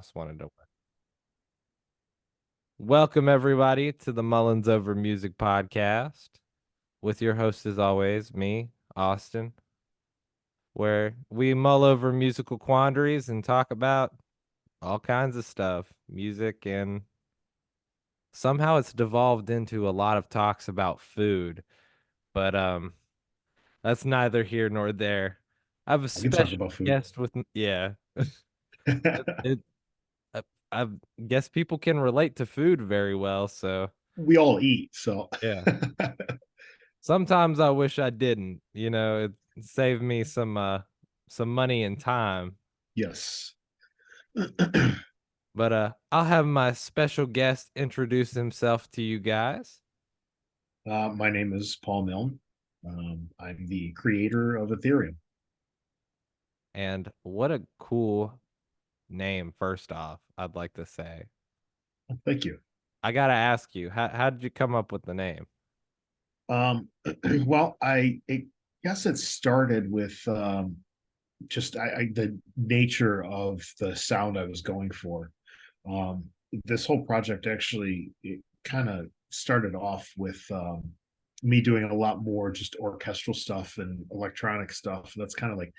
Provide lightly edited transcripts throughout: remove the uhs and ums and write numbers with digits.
mouse wanted to work. Welcome, everybody, to the Mullins Over Music Podcast with your host, as always, me, Austin, where we mull over musical quandaries and talk about all kinds of stuff, music, and somehow it's devolved into a lot of talks about food. But that's neither here nor there. I have a I can talk special about food. guest with, yeah. it, I, I guess people can relate to food very well, so We all eat, so yeah. Sometimes I wish I didn't, it saved me some money and time. yes. But I'll have my special guest introduce himself to you guys. My name is Paul Milne. I'm the creator of Ethereum. And what a cool name, first off, I'd like to say. Thank you. I gotta ask you, how did you come up with the name? Um, well, I guess it started with just the nature of the sound I was going for. Um, this whole project actually kind of started off with me doing a lot more just orchestral stuff and electronic stuff. That's kind of like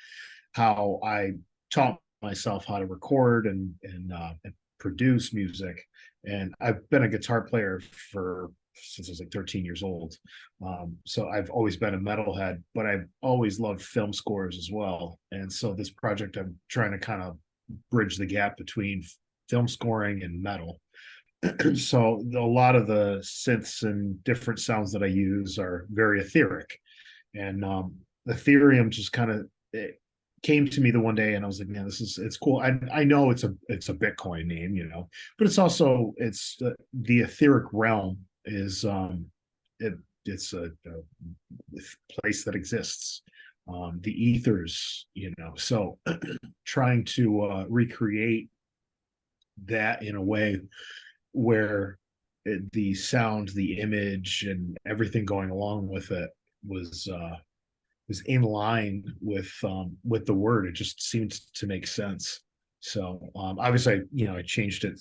how I taught myself how to record and produce music. And I've been a guitar player for since I was like 13 years old. So I've always been a metalhead, but I've always loved film scores as well. And so this project, I'm trying to kind of bridge the gap between film scoring and metal. So a lot of the synths and different sounds that I use are very etheric. And Ethereum just kind of it came to me the one day, and I was like, "Man, it's cool." I know it's a Bitcoin name, but it's also it's the etheric realm is it it's a place that exists. The ethers, So trying to recreate that in a way where the sound, the image, and everything going along with it was was in line with the word. It just seemed to make sense. So obviously, I changed it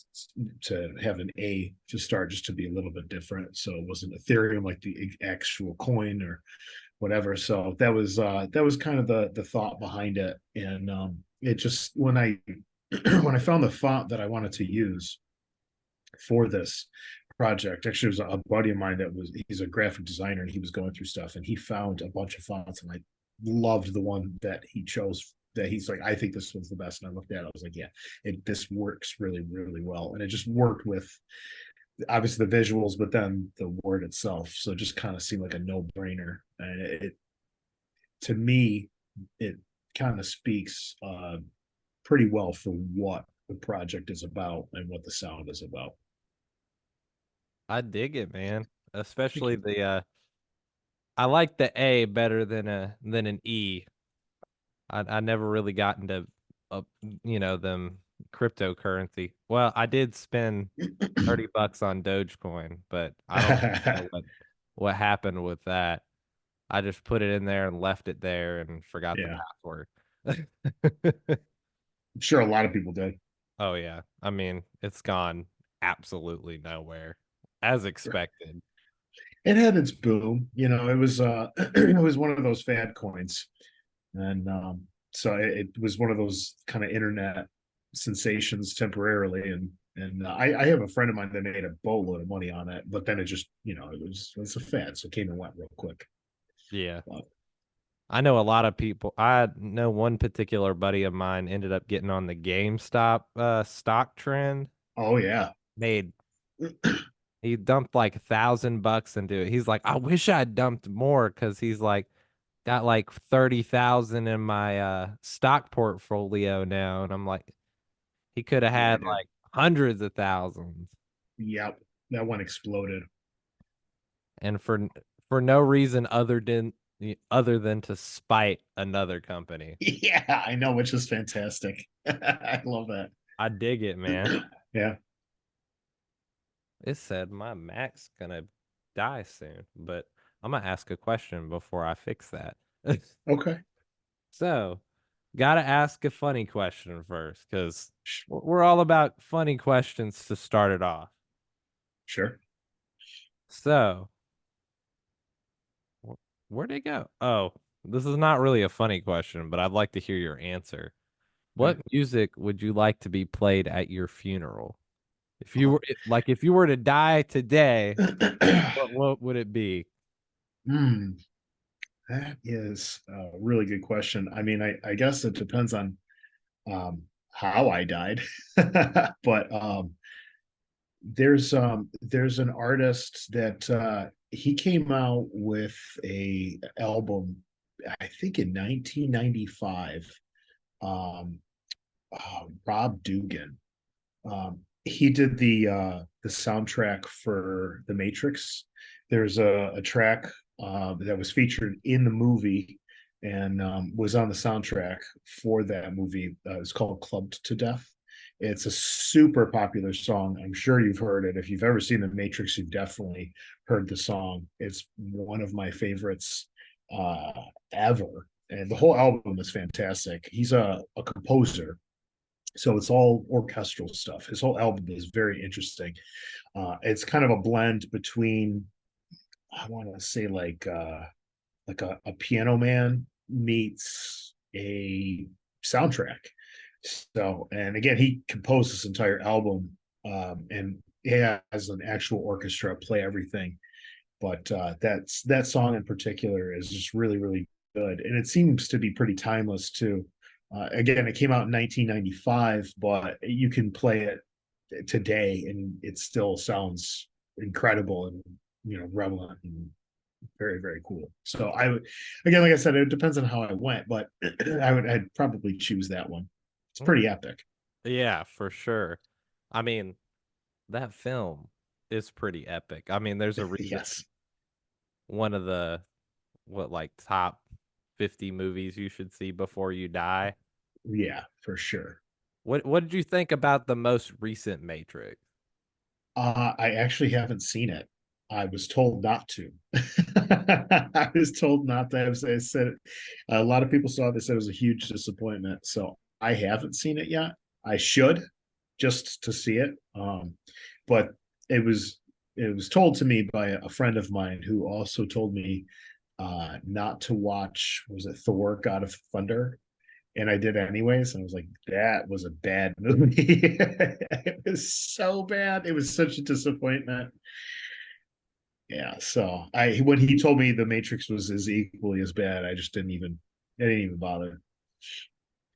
to have an A to start, just to be a little bit different. So it wasn't Ethereum like the actual coin or whatever. So that was kind of the thought behind it. And it just when I when I found the font that I wanted to use for this project. Actually, it was a buddy of mine he's a graphic designer, and he was going through stuff, and he found a bunch of fonts, and I loved the one that he chose. That he's like, I think this one's the best. And I looked at it, I was like, yeah, this works really, really well, and it just worked with obviously the visuals, but then the word itself. So it just kind of seemed like a no brainer, and it to me, it kind of speaks pretty well for what the project is about and what the sound is about. I dig it, man. Especially I like the A better than an E. I never really got into them cryptocurrency. Well, I did spend $30 on Dogecoin, but I don't know what happened with that. I just put it in there and left it there and forgot the Yeah, password. I'm sure a lot of people did. Oh yeah. I mean, it's gone absolutely nowhere as expected. It had its boom. It was it was one of those fad coins, and so it was one of those kind of internet sensations temporarily. And I have a friend of mine that made a boatload of money on it, but then it just it's a fad, so it came and went real quick. Yeah. But, I know a lot of people. I know one particular buddy of mine ended up getting on the GameStop stock trend. oh yeah, Made He dumped like $1,000 into it. He's like, I wish I'd dumped more because he's like got like 30,000 in my stock portfolio now. And I'm like, he could have yeah, had dude. like hundreds of thousands. Yep, that one exploded. And for no reason other than to spite another company. Yeah, I know, which is fantastic. I love that. I dig it, man. Yeah. It said my Mac's gonna die soon, but I'm gonna ask a question before I fix that. Okay. So, Gotta ask a funny question first, because we're all about funny questions to start it off. Sure. So, where'd it go? Oh, this is not really a funny question, but I'd like to hear your answer. Okay. What music would you like to be played at your funeral? If you Oh. were if you were to die today, what would it be? Hmm. That is a really good question. I mean, I guess it depends on how I died, but there's an artist that he came out with a album, I think in 1995. Um, Rob Dugan. He did the soundtrack for The Matrix. There's a track that was featured in the movie and was on the soundtrack for that movie. It's called "Clubbed to Death." It's a super popular song. I'm sure you've heard it. If you've ever seen The Matrix, you've definitely heard the song. It's one of my favorites uh, ever. And the whole album is fantastic. He's a composer, so it's all orchestral stuff. His whole album is very interesting. It's kind of a blend between, I want to say, like a Piano Man meets a soundtrack. So, and again, he composed this entire album, and he has an actual orchestra play everything. But that song in particular is just really, really good, and it seems to be pretty timeless too. Again, it came out in 1995, but you can play it today, and it still sounds incredible and relevant and very, very cool. So I would, again, like I said, it depends on how I went, but I'd probably choose that one. It's Mm, pretty epic. yeah, for sure. I mean, that film is pretty epic. I mean, there's a reason Yes. one of the like top 50 movies you should see before you die. Yeah, for sure. What did you think about the most recent Matrix? I actually haven't seen it. I was told not to. I was told not to. I said it. A lot of people saw it. They said it was a huge disappointment. So I haven't seen it yet. I should, just to see it. But it was told to me by a friend of mine who also told me not to watch. Was it Thor: God of Thunder? And I did anyways. And I was like, that was a bad movie. It was so bad. It was such a disappointment. Yeah. So when he told me The Matrix was as equally as bad, I didn't even bother.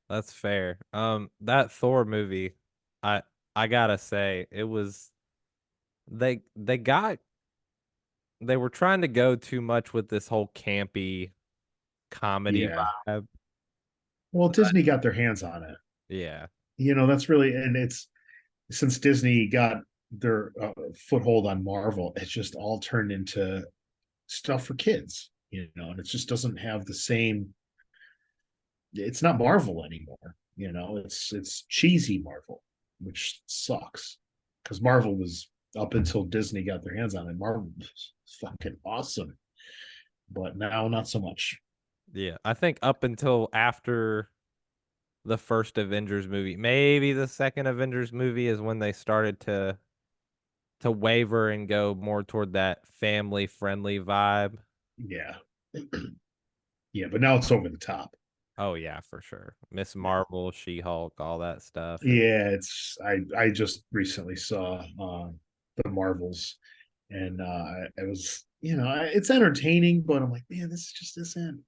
That's fair. That Thor movie, I I gotta say, it was they got they were trying to go too much with this whole campy comedy Yeah. vibe. Well, But Disney got their hands on it. yeah, That's really, and it's since Disney got their foothold on Marvel, it's just all turned into stuff for kids, and it just doesn't have the same. It's not Marvel anymore. It's cheesy Marvel, which sucks because Marvel was, up until Disney got their hands on it, Marvel was fucking awesome, but now not so much. yeah. I think up until after the first Avengers movie, maybe the second Avengers movie is when they started to waver and go more toward that family friendly vibe. Yeah, yeah, but now it's over the top. Oh yeah, for sure. Miss Yeah, Marvel, She-Hulk, all that stuff. yeah. It's I just recently saw the Marvels, and it was, it's entertaining, but I'm like, man, this just isn't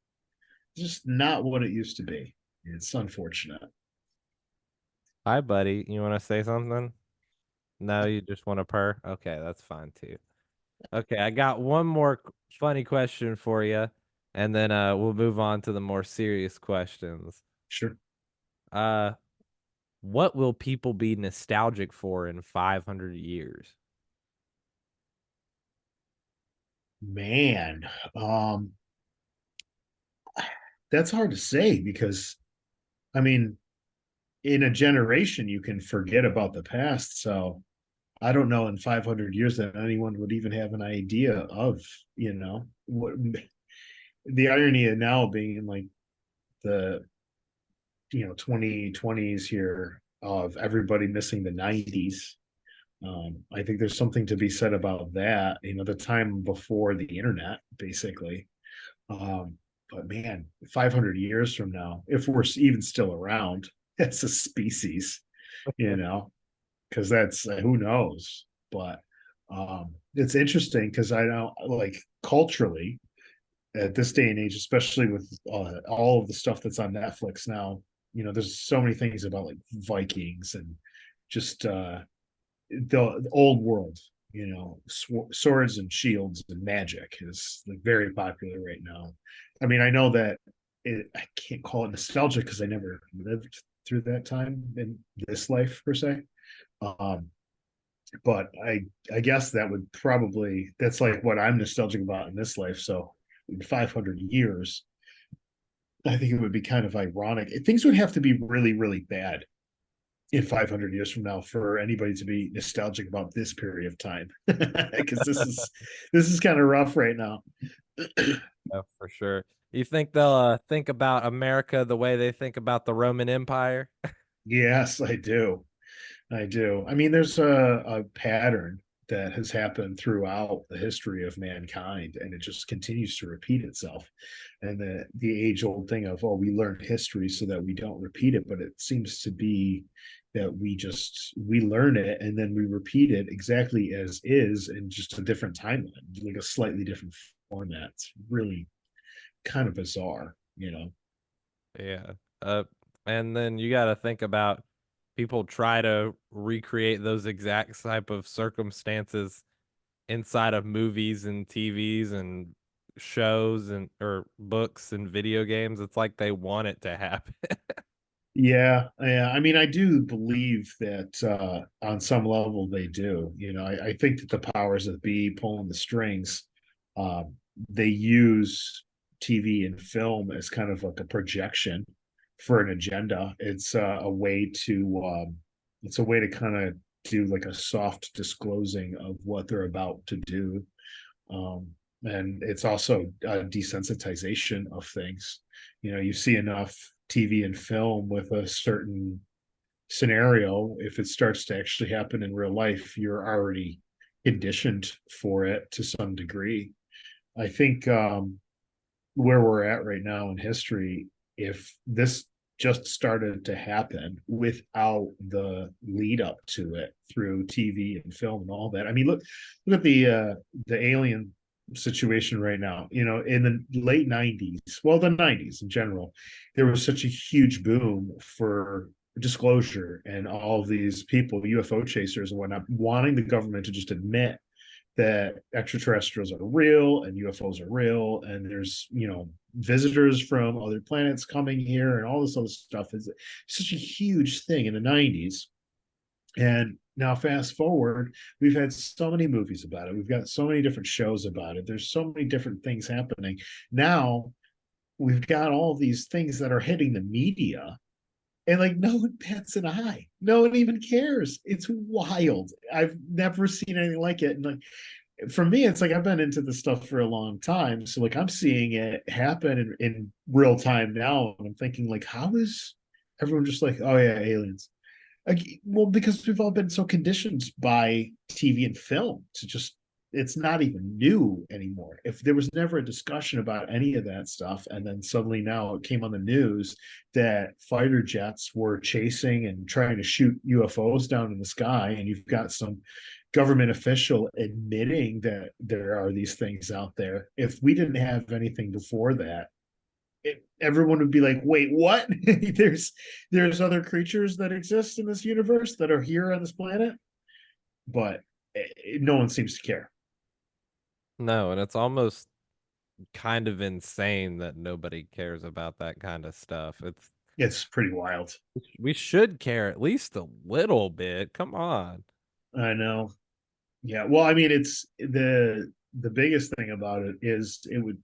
just not what it used to be. It's unfortunate. Hi, buddy. You want to say something? No, you just want to purr? Okay, that's fine too. Okay, I got one more funny question for you, and then we'll move on to the more serious questions. Sure. Uh, what will people be nostalgic for in 500 years? Man, that's hard to say because, I mean, in a generation you can forget about the past. So I don't know in 500 years that anyone would even have an idea of, what the irony of now being in like the 2020s here of everybody missing the 90s. I think there's something to be said about that, the time before the internet, basically. But man, 500 years from now, if we're even still around as a species, you know, because that's who knows. But it's interesting because I know, like, culturally, at this day and age, especially with all of the stuff that's on Netflix now, there's so many things about like Vikings and just the old world. Swords and shields and magic is like very popular right now. I mean, I know that I can't call it nostalgia because I never lived through that time in this life per se. Um, but I guess that's like what I'm nostalgic about in this life. So in 500 years, I think it would be kind of ironic. Things would have to be really, really bad in 500 years from now for anybody to be nostalgic about this period of time, because this is kind of rough right now. Yeah, for sure. You think they'll think about America the way they think about the Roman Empire? Yes, I do. I mean, there's a pattern that has happened throughout the history of mankind, and it just continues to repeat itself. And the age old thing of, oh, we learn history so that we don't repeat it, but it seems to be that we learn it and then we repeat it exactly as is in just a different timeline, like a slightly different format. It's really kind of bizarre. Yeah. And then you got to think about people try to recreate those exact type of circumstances inside of movies and TVs and shows and or books and video games. It's like they want it to happen. Yeah. I mean, I do believe that on some level they do. I think that the powers that be pulling the strings, they use TV and film as kind of like a projection for an agenda. It's a way to kind of do like a soft disclosing of what they're about to do. And it's also a desensitization of things. You see enough TV and film with a certain scenario, if it starts to actually happen in real life, you're already conditioned for it to some degree. I think where we're at right now in history, if this just started to happen without the lead up to it through TV and film and all that. I mean, look at the alien situation right now. In the late 90s, well, the 90s in general, there was such a huge boom for disclosure, and all of these people, UFO chasers and whatnot, wanting the government to just admit that extraterrestrials are real and UFOs are real, and there's visitors from other planets coming here, and all this other stuff is such a huge thing in the 90s. And now fast forward, we've had so many movies about it, we've got so many different shows about it, there's so many different things happening now. We've got all these things that are hitting the media, and like no one bats an eye, no one even cares. It's wild. I've never seen anything like it. And like, for me, it's like I've been into this stuff for a long time, so like I'm seeing it happen in real time now, and I'm thinking like, how is everyone just like, oh yeah, aliens? Like, well, because we've all been so conditioned by TV and film to just, it's not even new anymore. If there was never a discussion about any of that stuff, and then suddenly now it came on the news that fighter jets were chasing and trying to shoot UFOs down in the sky, and you've got some government official admitting that there are these things out there. If we didn't have anything before that, everyone would be like, wait, what? there's other creatures that exist in this universe that are here on this planet, but no one seems to care. No, and it's almost kind of insane that nobody cares about that kind of stuff. It's pretty wild. We should care at least a little bit. Come on. I know. Yeah, well, I mean, it's the biggest thing about it is it would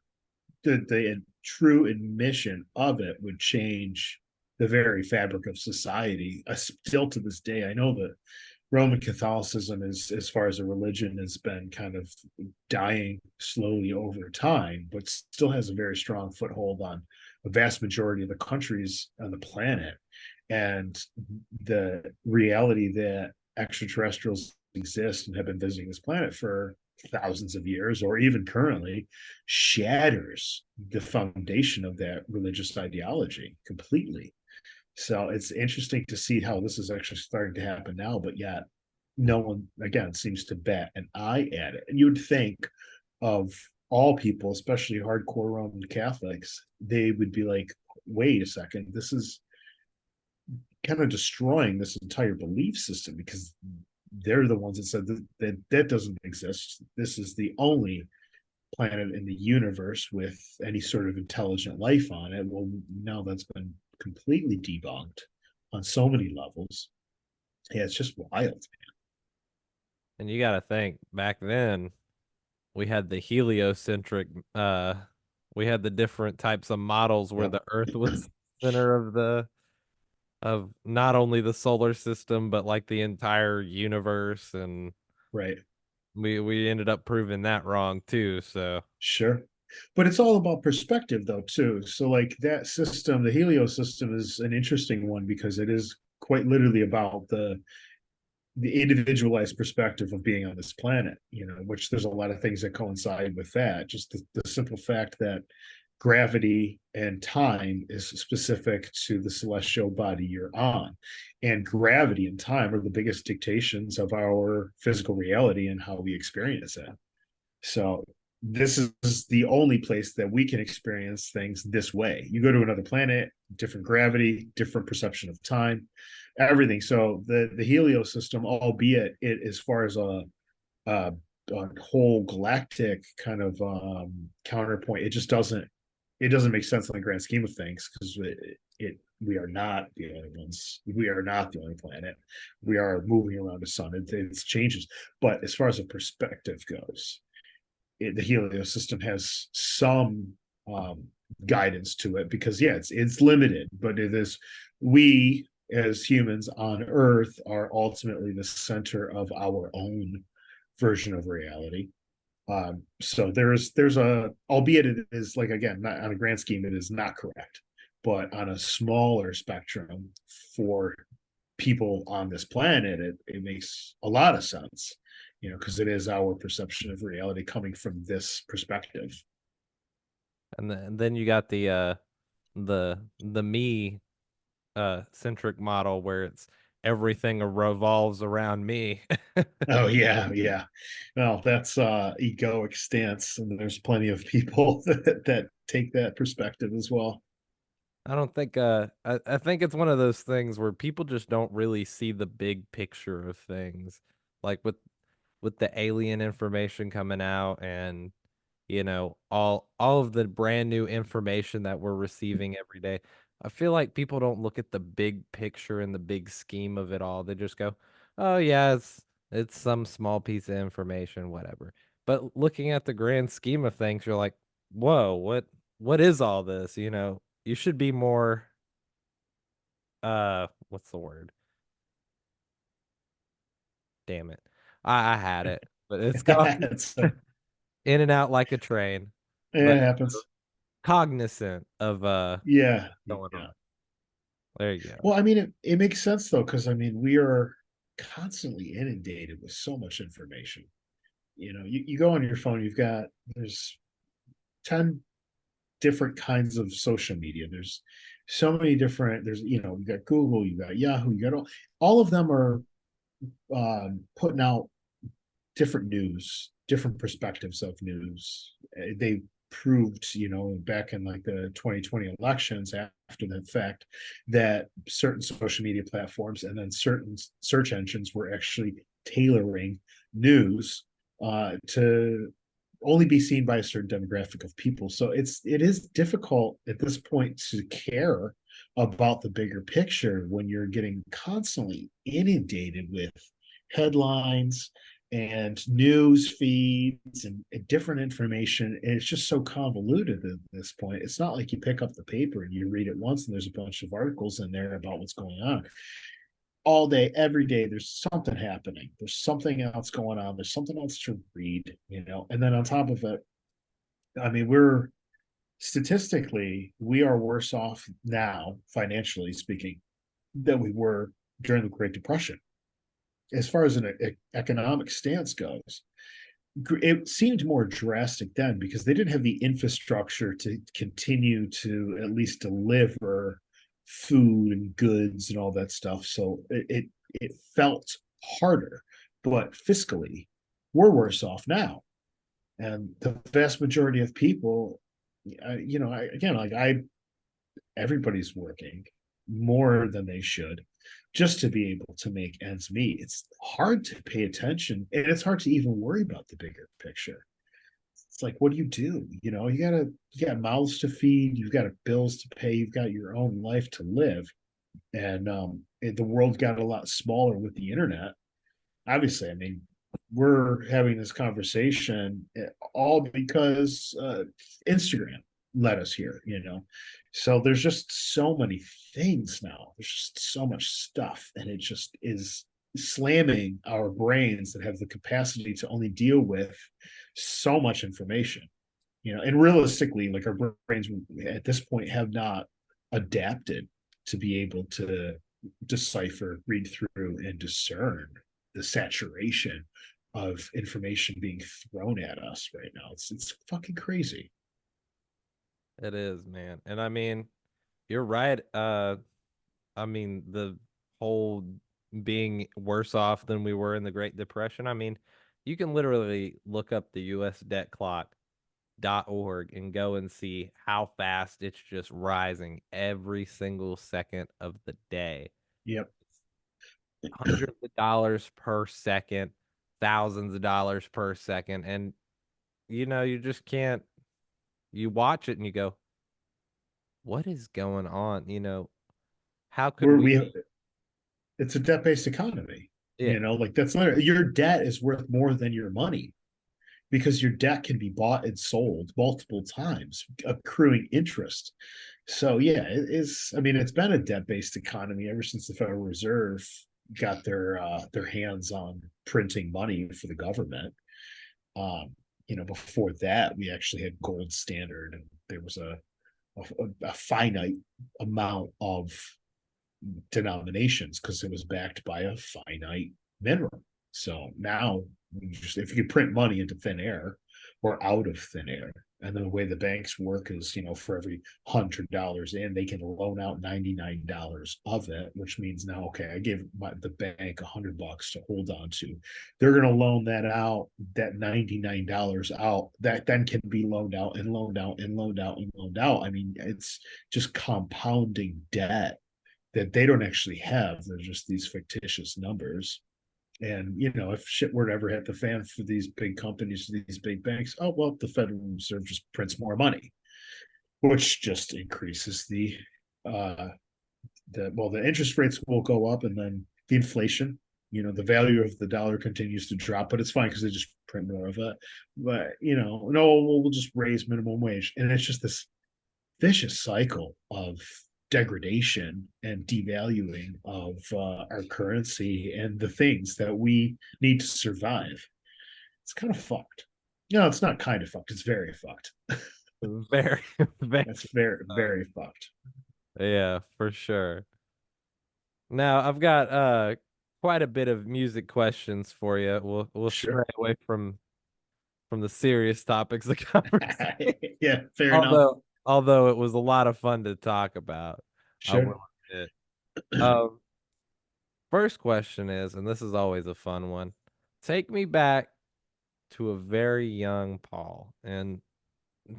the true admission of it would change the very fabric of society. Still to this day, I know that Roman Catholicism is, as far as a religion, has been kind of dying slowly over time, but still has a very strong foothold on a vast majority of the countries on the planet, and the reality that extraterrestrials exist and have been visiting this planet for thousands of years, or even currently, shatters the foundation of that religious ideology completely. So it's interesting to see how this is actually starting to happen now, but yet no one, again, seems to bat an eye at it. And you would think of all people, especially hardcore Roman Catholics, they would be like, wait a second, this is kind of destroying this entire belief system, because they're the ones that said that doesn't exist. This is the only planet in the universe with any sort of intelligent life on it. Well, now that's been completely debunked on so many levels. Yeah, it's just wild. And you got to think back then we had the heliocentric we had the different types of models where Yep. the earth was the center of the of not only the solar system but like the entire universe, and Right. we ended up proving that wrong too. So Sure. But it's all about perspective, though, too. So, like that system, the Helio system, is an interesting one because it is quite literally about the individualized perspective of being on this planet, which there's a lot of things that coincide with that. Just the simple fact that gravity and time is specific to the celestial body you're on. And gravity and time are the biggest dictations of our physical reality and how we experience it. So this is the only place that we can experience things this way. You go to another planet, different gravity, different perception of time, everything. So the Helio system, albeit it as far as a whole galactic kind of counterpoint, it doesn't make sense in the grand scheme of things, because we are not the only ones. We are not the only planet. We are moving around the sun. It changes. But as far as a perspective goes, the Helio system has some um, guidance to it, because yeah, it's limited, but it is, we as humans on Earth are ultimately the center of our own version of reality. So there's a, albeit it is, like, again, not on a grand scheme, it is not correct, but on a smaller spectrum for people on this planet, it makes a lot of sense, because it is our perception of reality coming from this perspective. and then you got the me centric model where it's everything revolves around me. Oh yeah, yeah. Well, that's egoic stance, and there's plenty of people that take that perspective as well. I don't think I think it's one of those things where people just don't really see the big picture of things. Like with the alien information coming out, and all of the brand new information that we're receiving every day. I feel like people don't look at the big picture and the big scheme of it all. They just go, "Oh yeah, it's some small piece of information, whatever." But looking at the grand scheme of things, you're like, "Whoa, what is all this?" You should be more what's the word? Damn it. I had it, but it's gone it's, in and out like a train. But it happens. cognizant of Yeah, going yeah. on. There you go. Well, I mean, it makes sense though, because I mean, we are constantly inundated with so much information. You go on your phone, there's 10 different kinds of social media. There's so many different, you got Google, you got Yahoo, you got all of them are putting out different news, different perspectives of news. They proved, back in like the 2020 elections, after the fact, that certain social media platforms and then certain search engines were actually tailoring news to only be seen by a certain demographic of people. So it is difficult at this point to care about the bigger picture when you're getting constantly inundated with headlines and news feeds and different information. And it's just so convoluted at this point. It's not like you pick up the paper and you read it once and there's a bunch of articles in there about what's going on. All day, every day, there's something happening. There's something else going on. There's something else to read, And then on top of it, I mean, we're statistically, we are worse off now, financially speaking, than we were during the Great Depression. As far as an economic stance goes, it seemed more drastic then because they didn't have the infrastructure to continue to at least deliver food and goods and all that stuff. So it felt harder, but fiscally, we're worse off now. And the vast majority of people, again, like everybody's working more than they should just to be able to make ends meet. It's hard to pay attention, and it's hard to even worry about the bigger picture. It's like, what do? You got mouths to feed, you've got bills to pay, you've got your own life to live. And the world got a lot smaller with the internet. Obviously, I mean, we're having this conversation all because Instagram led us here. So there's just so many things now. There's just so much stuff, and it just is slamming our brains that have the capacity to only deal with so much information. And realistically, like, our brains at this point have not adapted to be able to decipher, read through, and discern the saturation of information being thrown at us right now. It's fucking crazy. It is, man. And I mean, you're right. I mean, the whole being worse off than we were in the Great Depression. I mean, you can literally look up the USDebtClock.org and go and see how fast it's just rising every single second of the day. Yep. Hundreds of dollars per second, thousands of dollars per second. And, you just can't, you watch it and you go, what is going on? How could Where we? we It's a debt-based economy. Yeah. Like, that's literally, your debt is worth more than your money because your debt can be bought and sold multiple times, accruing interest. So yeah, it is. I mean, it's been a debt-based economy ever since the Federal Reserve got their hands on printing money for the government. Before that, we actually had gold standard, and there was a finite amount of denominations because it was backed by a finite mineral. So now, if you could print money into thin air or out of thin air, and then the way the banks work is, for every $100 in, they can loan out $99 of it, which means now, okay, I gave the bank $100 to hold on to. They're going to loan that out, that $99 out, that then can be loaned out and loaned out and loaned out and loaned out. I mean, it's just compounding debt that they don't actually have. They're just these fictitious numbers. And, if shit were to ever hit the fan for these big companies, these big banks, oh, well, the Federal Reserve just prints more money, which just increases the interest rates will go up, and then the inflation, the value of the dollar continues to drop, but it's fine because they just print more of it. But, no, we'll just raise minimum wage. And it's just this vicious cycle of degradation and devaluing of our currency and the things that we need to survive. It's kind of fucked. No, it's not kind of fucked. It's very fucked. Very, very. That's very, very fucked. Yeah, for sure. Now I've got quite a bit of music questions for you. We'll stray Sure. away from the serious topics of conversation. Yeah, fair enough. Although it was a lot of fun to talk about, I Sure. will admit. Um, First question is, and this is always a fun one. Take me back to a very young Paul and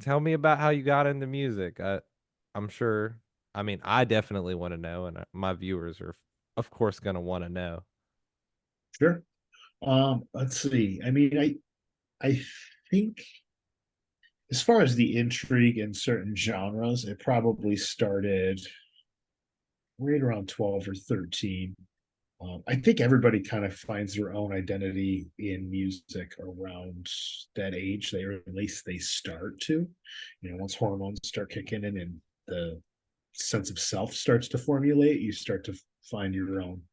tell me about how you got into music. I'm sure. I mean, I definitely want to know, and my viewers are, of course, going to want to know. Sure. Let's see. I mean, I think, as far as the intrigue in certain genres, it probably started right around 12 or 13. I think everybody kind of finds their own identity in music around that age. Or at least they start to, once hormones start kicking in and the sense of self starts to formulate, you start to find your own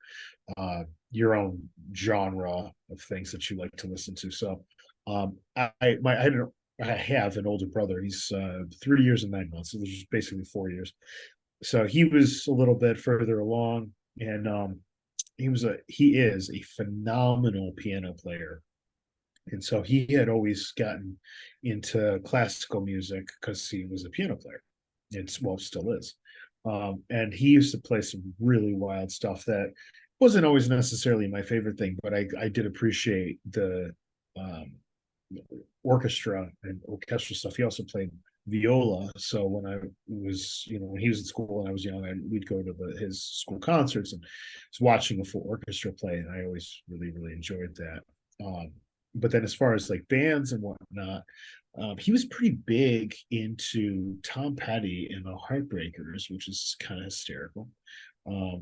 genre of things that you like to listen to. So I had I have an older brother. He's 3 years and 9 months, so there's just basically 4 years. So he was a little bit further along, and he is a phenomenal piano player. And so he had always gotten into classical music because he was a piano player. It's well, still is. And he used to play some really wild stuff that wasn't always necessarily my favorite thing, but I did appreciate the um, orchestra and orchestral stuff. He also played viola. So when I was, when he was in school and I was young, we'd go to his school concerts and was watching a full orchestra play. And I always really, really enjoyed that. But then as far as like bands and whatnot, he was pretty big into Tom Petty and the Heartbreakers, which is kind of hysterical.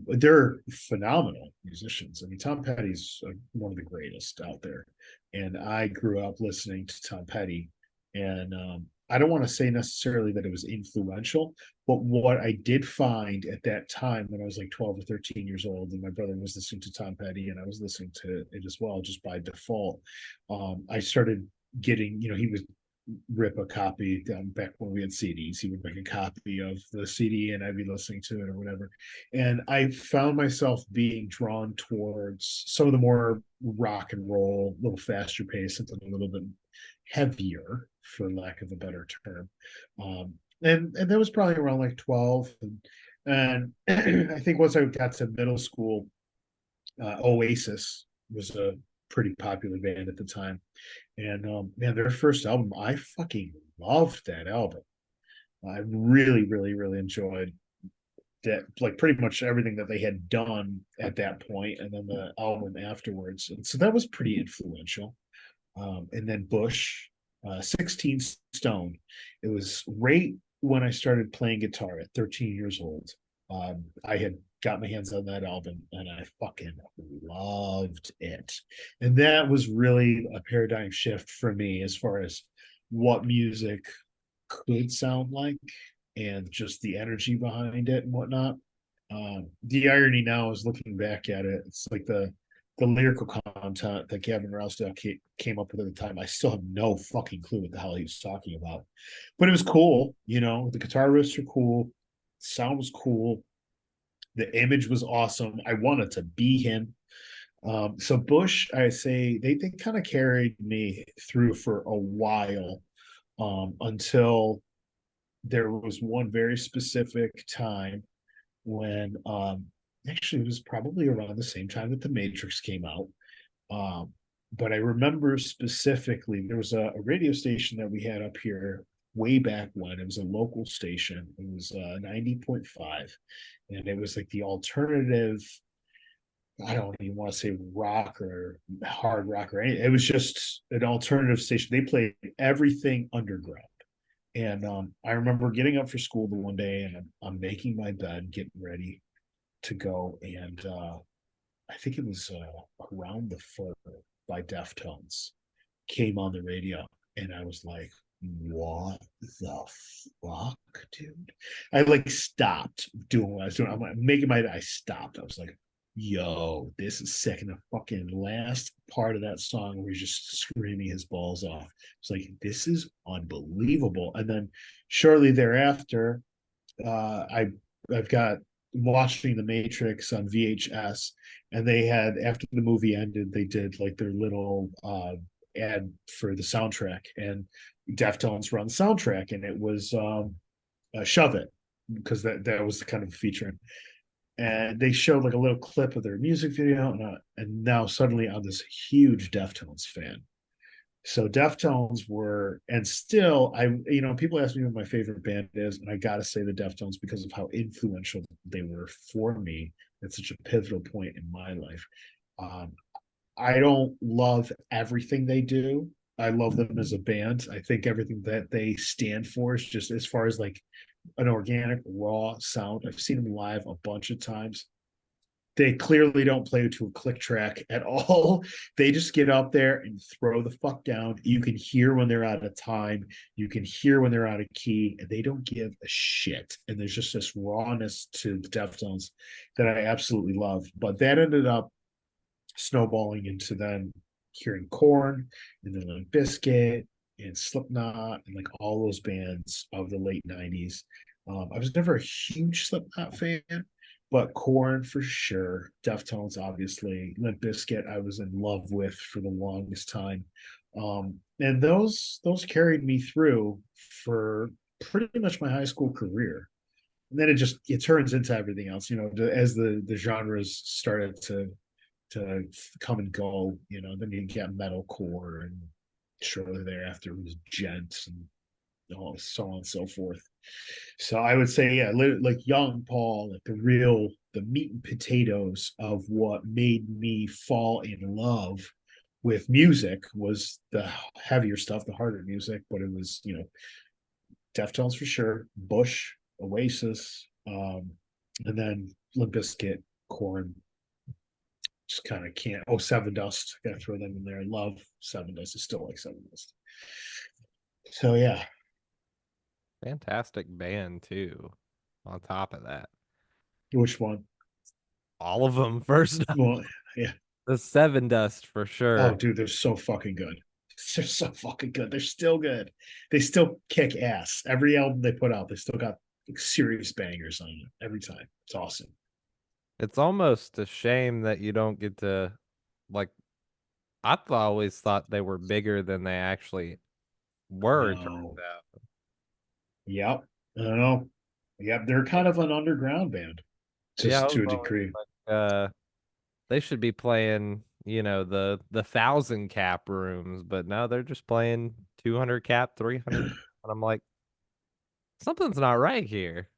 They're phenomenal musicians. I mean, Tom Petty's one of the greatest out there, and I grew up listening to Tom Petty. And I don't want to say necessarily that it was influential, but what I did find at that time when I was like 12 or 13 years old, and my brother was listening to Tom Petty, and I was listening to it as well, just by default. I started getting, he was rip a copy back when we had CDs. He would make a copy of the CD and I'd be listening to it or whatever. And I found myself being drawn towards some of the more rock and roll, a little faster pace, something a little bit heavier, for lack of a better term. And that was probably around like 12. And I think once I got to middle school, Oasis was a pretty popular band at the time. And man, their first album, I fucking loved that album. I really, really, really enjoyed that, like pretty much everything that they had done at that point, and then the album afterwards. And so that was pretty influential. And then Bush, 16 Stone. It was right when I started playing guitar at 13 years old. I had got my hands on that album and I fucking loved it. And that was really a paradigm shift for me as far as what music could sound like and just the energy behind it and whatnot. The irony now is looking back at it, it's like the lyrical content that Gavin Rossdale came up with at the time. I still have no fucking clue what the hell he was talking about, but it was cool. The guitar riffs are cool, sound was cool, the image was awesome. I wanted to be him. So Bush, I say they kind of carried me through for a while, until there was one very specific time when actually it was probably around the same time that The Matrix came out. But I remember specifically there was a radio station that we had up here way back when. It was a local station. It was 90.5, and it was like the alternative. I don't even want to say rock or hard rock or anything. It was just an alternative station. They played everything underground. And I remember getting up for school the one day, and I'm making my bed, getting ready to go, and I think it was Around the Fur by Deftones came on the radio, and I was like, what the fuck, dude? I like stopped doing what I was doing. I'm like, making my, I stopped. I was like, yo, this is sick. And the fucking last part of that song where he's just screaming his balls off. It's like, this is unbelievable. And then shortly thereafter, I've got watching The Matrix on VHS, and they had, after the movie ended, they did like their little ad for the soundtrack, and Deftones were on the soundtrack, and it was Shove It, because that was the kind of feature. And they showed like a little clip of their music video, and now suddenly I'm this huge Deftones fan. So Deftones were, and still, people ask me what my favorite band is, and I gotta say the Deftones because of how influential they were for me at such a pivotal point in my life. I don't love everything they do. I love them as a band. I think everything that they stand for is just, as far as like an organic, raw sound. I've seen them live a bunch of times. They clearly don't play to a click track at all. They just get up there and throw the fuck down. You can hear when they're out of time. You can hear when they're out of key, and they don't give a shit. And there's just this rawness to the Deftones that I absolutely love. But that ended up snowballing into then hearing Korn, and then Limp Bizkit, and Slipknot and like all those bands of the late 90s. I was never a huge Slipknot fan, but Korn for sure, Deftones obviously, Limp Bizkit I was in love with for the longest time. And those carried me through for pretty much my high school career. And then it turns into everything else, as the genres started to come and go, then you get metalcore, and shortly thereafter was gent and so on and so forth. So I would say, yeah, like young Paul, like the meat and potatoes of what made me fall in love with music was the heavier stuff, the harder music, but it was, Deftones for sure, Bush, Oasis, and then Limp Bizkit, Korn. Just kind of can't. Oh, Seven Dust, gotta throw them in there. I love Seven Dust. I still like Seven Dust. So yeah. Fantastic band too. On top of that, Which one? all of them. First, Well, yeah. the Seven Dust for Oh, sure. dude, they're so fucking good. They're so fucking good. They're still good. They still kick ass. Every album they put out, they still got like, serious bangers on it every time. It's awesome. It's almost a shame that you don't get to like. Always thought they were bigger than they actually were. It turns No. out. Yep. I don't know. Yep. They're kind of an underground band, Yeah, I just was to a always degree. like, they should be playing, the 1,000 cap rooms, but no, they're just playing 200 cap, 300 cap, and I'm like, something's not right here.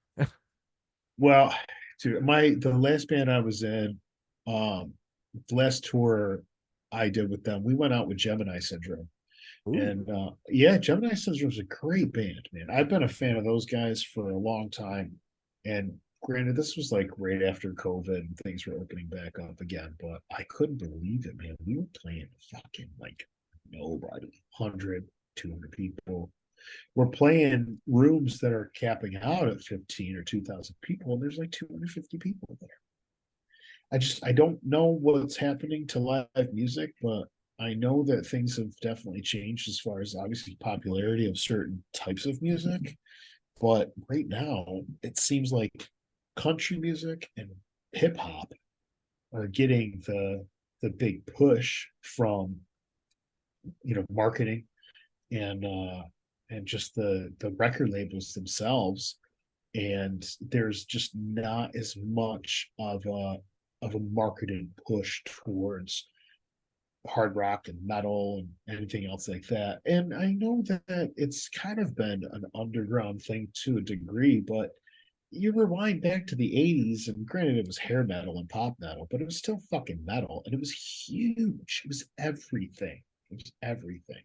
Well, dude, the last band I was in, um, the last tour I did with them, we went out with Gemini Syndrome. Ooh, And yeah, Gemini Syndrome is a great band, man. I've been a fan of those guys for a long time. And granted, this was like right after COVID and things were opening back up again, but I couldn't believe it, man. We were playing fucking like nobody, 100, 200 people. We're playing rooms that are capping out at 15 or 2,000 people, and there's like 250 people there. I don't know what's happening to live music, but I know that things have definitely changed as far as obviously popularity of certain types of music. But right now, it seems like country music and hip hop are getting the big push from marketing and just the record labels themselves. And there's just not as much of a marketed push towards hard rock and metal and anything else like that. And I know that it's kind of been an underground thing to a degree, but you rewind back to the 80s, and granted it was hair metal and pop metal, but it was still fucking metal, and it was huge. It was everything. It was everything.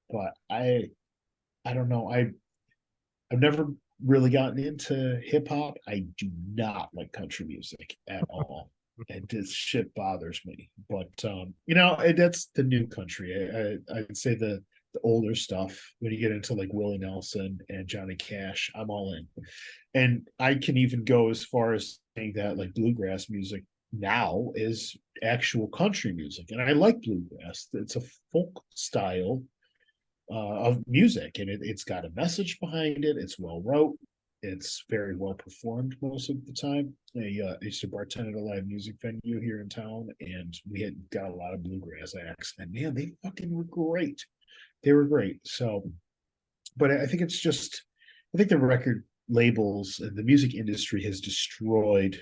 But I don't know. I've never really gotten into hip hop. I do not like country music at all. And this shit bothers me. But that's the new country. I'd say the older stuff, when you get into like Willie Nelson and Johnny Cash, I'm all in. And I can even go as far as saying that like bluegrass music now is actual country music. And I like bluegrass. It's a folk style of music, and it's got a message behind it. It's well wrote. It's very well performed most of the time. I used to bartend at a live music venue here in town, and we had got a lot of bluegrass acts, and man, they fucking were great. They were great. So, but I think it's just, I think the record labels and the music industry has destroyed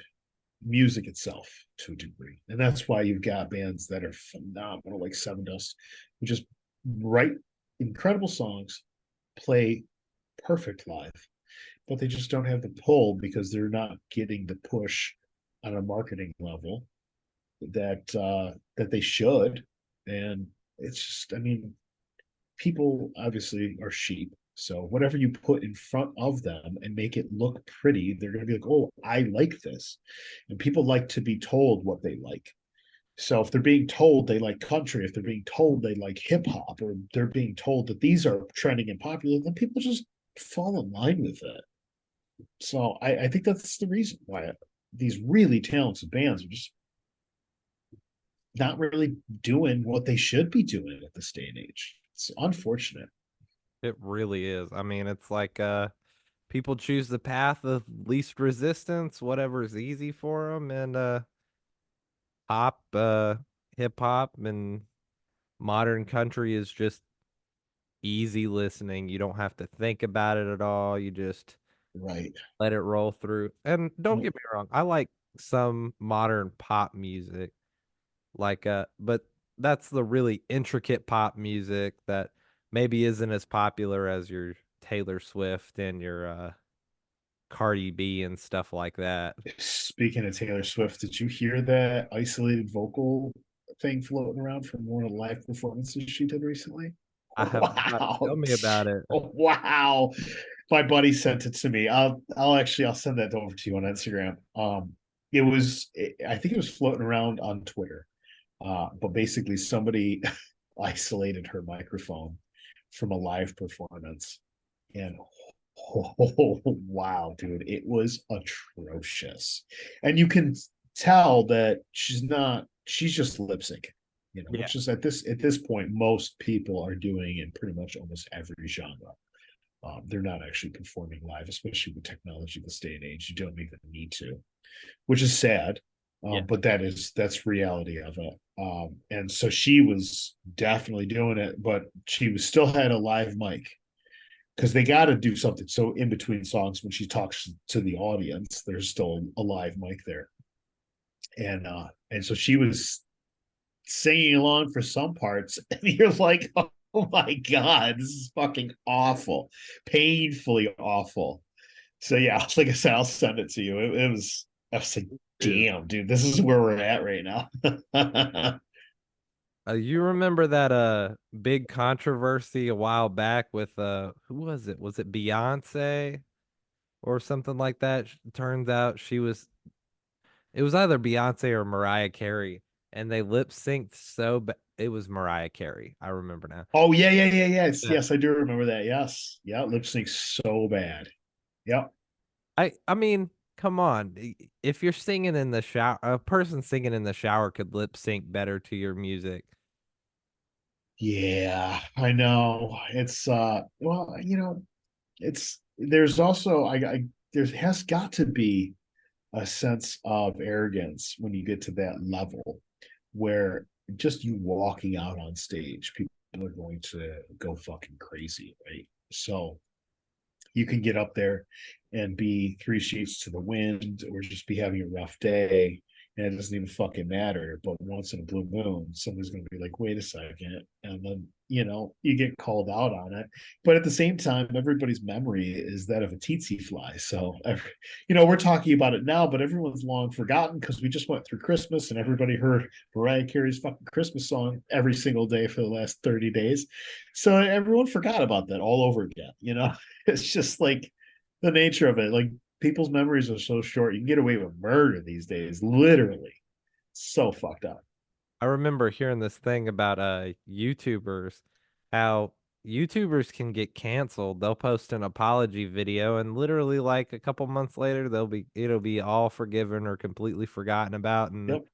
music itself to a degree, and that's why you've got bands that are phenomenal, like Seven Dust, who just write incredible songs, play perfect live, but they just don't have the pull because they're not getting the push on a marketing level that they should. And it's just, I mean, people obviously are sheep. So whatever you put in front of them and make it look pretty, they're going to be like, oh, I like this. And people like to be told what they like. So if they're being told they like country, if they're being told they like hip hop, or they're being told that these are trending and popular, then people just fall in line with it. So I think that's the reason why these really talented bands are just not really doing what they should be doing at this day and age. It's unfortunate. It really is. I mean, it's like people choose the path of least resistance, whatever's easy for them, and pop, hip hop, and modern country is just easy listening. You don't have to think about it at all. You just Right. let it roll through. And don't get me wrong, I like some modern pop music, like but that's the really intricate pop music that maybe isn't as popular as your Taylor Swift and your Cardi B and stuff like that. Speaking of Taylor Swift, did you hear that isolated vocal thing floating around from one of the live performances she did recently? I have not. Tell Wow. me about it. Wow. My buddy sent it to me. I'll send that over to you on Instagram. I think it was floating around on Twitter. But basically somebody isolated her microphone from a live performance. And oh, wow, dude, it was atrocious. And you can tell that she's just lip sync, Yeah. which is at this point, most people are doing in pretty much almost every genre. They're not actually performing live, especially with technology this day and age. You don't even need to, which is sad. Yeah. But that's reality of it. And so she was definitely doing it, but she was still had a live mic because they got to do something. So in between songs, when she talks to the audience, there's still a live mic there, and so she was singing along for some parts, and you're like, oh my god, this is fucking awful, painfully awful. So yeah, like I said, I'll send it to you. I was like, Dude. damn, dude, this is where we're at right now. You remember that big controversy a while back with who was it? Was it Beyonce or something like that? Turns out it was either Beyonce or Mariah Carey, and they lip synced it was Mariah Carey. I remember now. Oh yeah, yeah, yeah, yes, Yeah. yes, I do remember that. Yes, yeah, lip sync so bad. Yep. I mean, come on. If you're singing in the shower, a person singing in the shower could lip sync better to your music. Yeah, I know. It's well, it's there's also I there has got to be a sense of arrogance when you get to that level where just you walking out on stage, people are going to go fucking crazy, right? So you can get up there and be three sheets to the wind or just be having a rough day and it doesn't even fucking matter. But once in a blue moon, somebody's going to be like, wait a second. And then, you get called out on it. But at the same time, everybody's memory is that of a tsetse fly. So, we're talking about it now, but everyone's long forgotten because we just went through Christmas and everybody heard Mariah Carey's fucking Christmas song every single day for the last 30 days. So everyone forgot about that all over again. It's just like the nature of it. Like people's memories are so short. You can get away with murder these days, literally. So fucked up. I remember hearing this thing about YouTubers, how YouTubers can get canceled. They'll post an apology video and literally like a couple months later it'll be all forgiven or completely forgotten about, and Yep.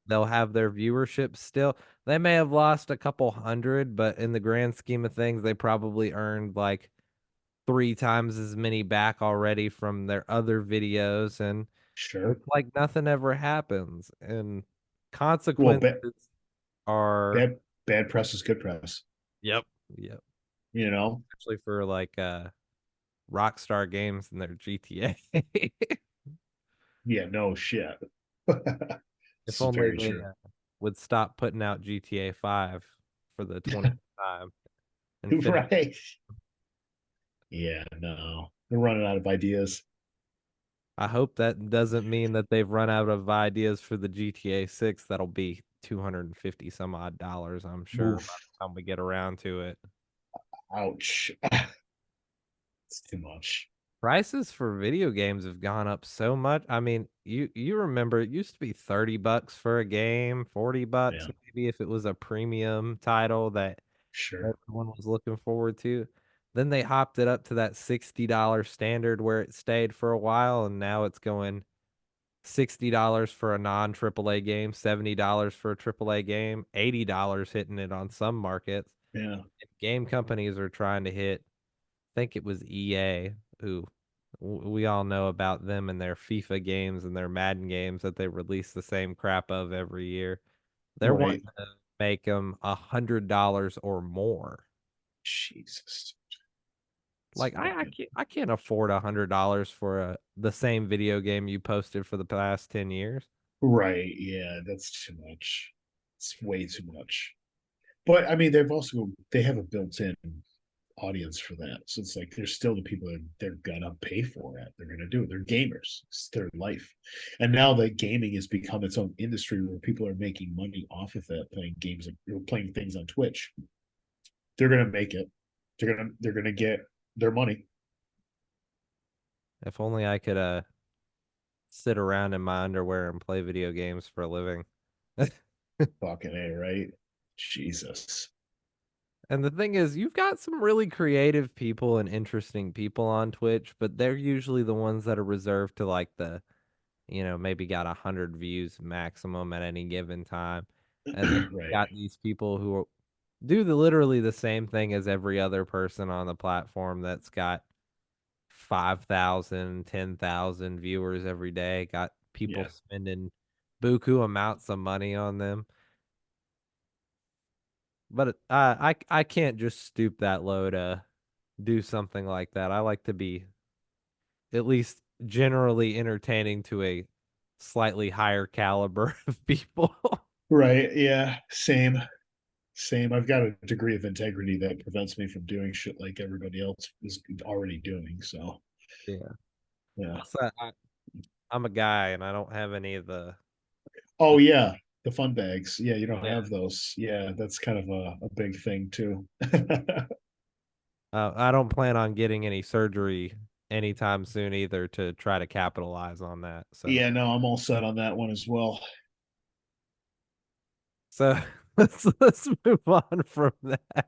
they'll have their viewership still. They may have lost a couple hundred, but in the grand scheme of things, they probably earned like three times as many back already from their other videos, and Sure. it's like nothing ever happens. And Well, consequences are bad press is good press. yep, yep. You know. Especially for like Rockstar Games and their GTA. Yeah. No shit. If This is only very they true. would stop putting out GTA 5 for the 20th time and finish. Right. Yeah. No, they're running out of ideas. I hope that doesn't mean that they've run out of ideas for the GTA 6. That'll be 250 some odd dollars, I'm sure, by Oof. the time we get around to it. Ouch. It's too much. Prices for video games have gone up so much. I mean, you remember it used to be 30 bucks for a game, 40 bucks Yeah. maybe if it was a premium title that Sure. everyone was looking forward to. Then they hopped it up to that $60 standard where it stayed for a while, and now it's going $60 for a non AAA game, $70 for a AAA game, $80 hitting it on some markets. Yeah. Game companies are trying to hit think it was EA, who we all know about them and their FIFA games and their Madden games that they release the same crap of every year. They're Right. wanting to make them $100 or more. Jesus. It's Like fucking I can't afford $100 for the same video game you posted for the past 10 years. right. Yeah, that's too much. It's way too much. But I mean, they have a built-in audience for that. So it's like there's still the people that they're gonna pay for it. They're gonna do it. They're gamers. It's their life. And now that gaming has become its own industry where people are making money off of it, playing games or playing things on Twitch, they're gonna make it. They're gonna get their money. If only I could sit around in my underwear and play video games for a living. Fucking A, right? Jesus. And the thing is, you've got some really creative people and interesting people on Twitch, but they're usually the ones that are reserved to like maybe got 100 views maximum at any given time. And then you've Right. got these people who do literally the same thing as every other person on the platform that's got 5,000, 10,000 viewers every day, got people Yeah. spending buku amounts of money on them. But I can't just stoop that low to do something like that. I like to be at least generally entertaining to a slightly higher caliber of people. Right. Yeah. Same. Same. I've got a degree of integrity that prevents me from doing shit like everybody else is already doing. So Yeah. yeah. Plus, I'm a guy and I don't have any of Oh the yeah. The fun bags. Yeah, you don't yeah. have those. Yeah, that's kind of a big thing too. I don't plan on getting any surgery anytime soon either to try to capitalize on that. So Yeah, no, I'm all set on that one as well. so let's move on from that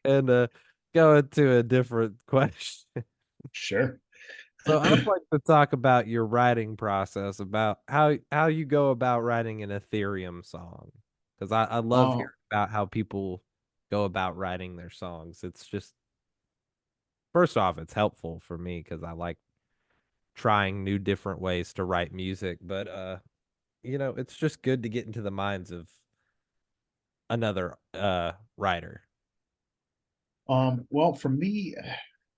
and go into a different question. Sure. So I'd like to talk about your writing process, about how you go about writing an Ethereum song, because I love hearing Oh, about how people go about writing their songs. It's just first off, it's helpful for me because I like trying new different ways to write music, but it's just good to get into the minds of another writer. well, for me,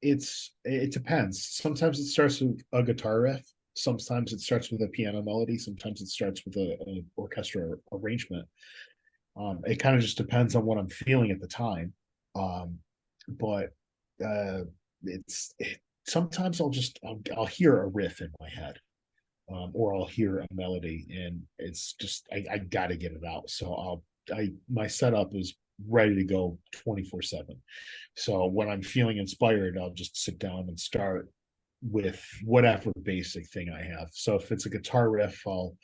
it depends. Sometimes it starts with a guitar riff. Sometimes it starts with a piano melody. Sometimes it starts with an orchestra arrangement. It kind of just depends on what I'm feeling at the time. Um, but uh, sometimes I'll hear a riff in my head, or I'll hear a melody, and it's just I got to get it out. So my setup is ready to go 24/7. So when I'm feeling inspired, I'll just sit down and start with whatever basic thing I have. So if it's a guitar riff, I'll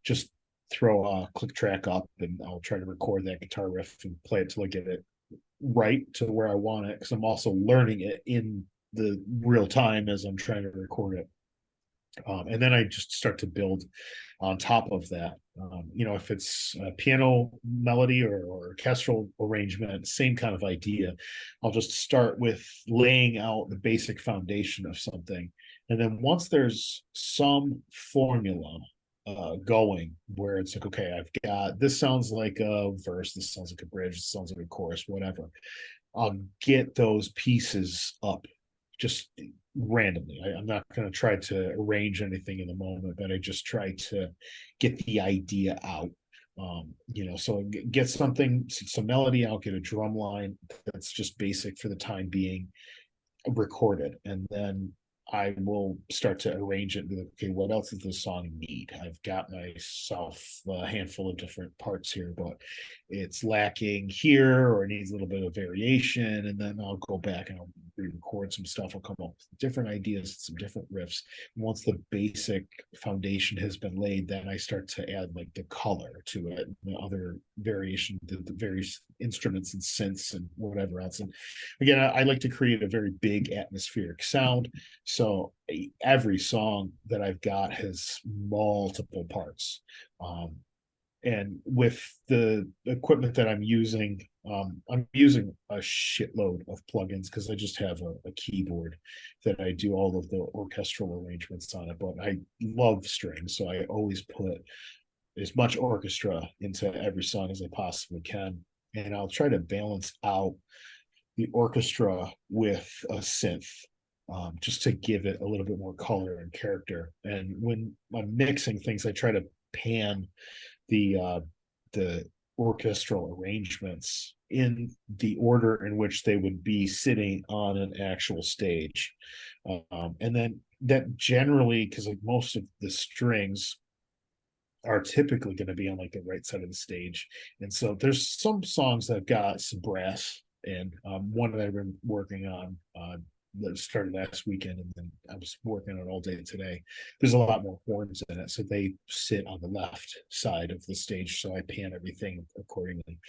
just throw a click track up and I'll try to record that guitar riff and play it till I get it right to where I want it. Because I'm also learning it in the real time as I'm trying to record it. And then I just start to build on top of that. If it's a piano melody or orchestral arrangement, same kind of idea. I'll just start with laying out the basic foundation of something. And then once there's some formula going where it's like, okay, I've got this sounds like a verse, this sounds like a bridge, this sounds like a chorus, whatever. I'll get those pieces up just randomly. I'm not going to try to arrange anything in the moment, but I just try to get the idea out. So get something, some melody. I'll get a drum line that's just basic for the time being, recorded, and then I will start to arrange it and be like, okay, what else does this song need? I've got myself a handful of different parts here, but it's lacking here or it needs a little bit of variation. And then I'll go back and I'll re-record some stuff. I'll come up with different ideas, some different riffs. Once the basic foundation has been laid, then I start to add like the color to it, and the other variation, the various instruments and synths and whatever else. And again, I like to create a very big atmospheric sound. So every song that I've got has multiple parts. Um, And with the equipment that I'm using a shitload of plugins because I just have a keyboard that I do all of the orchestral arrangements on it. But I love strings, so I always put as much orchestra into every song as I possibly can. And I'll try to balance out the orchestra with a synth, just to give it a little bit more color and character. And when I'm mixing things, I try to pan the the orchestral arrangements in the order in which they would be sitting on an actual stage. And then that generally, because like most of the strings are typically going to be on like the right side of the stage. And so there's some songs that have got some brass, and one that I've been working on that started last weekend, and then I was working on it all day today. There's a lot more horns in it, so they sit on the left side of the stage, so I pan everything accordingly.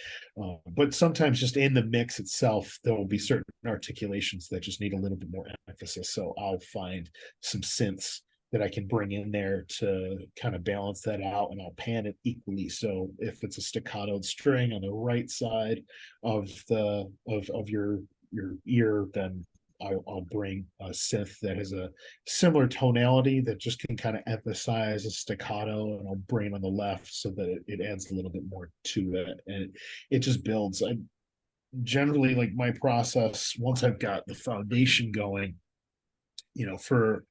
But sometimes just in the mix itself, there will be certain articulations that just need a little bit more emphasis. So I'll find some synths that I can bring in there to kind of balance that out, and I'll pan it equally. So if it's a staccato string on the right side of your ear, then I'll bring a synth that has a similar tonality that just can kind of emphasize a staccato, and I'll bring it on the left so that it adds a little bit more to it, and it just builds. I generally, like, my process once I've got the foundation going, for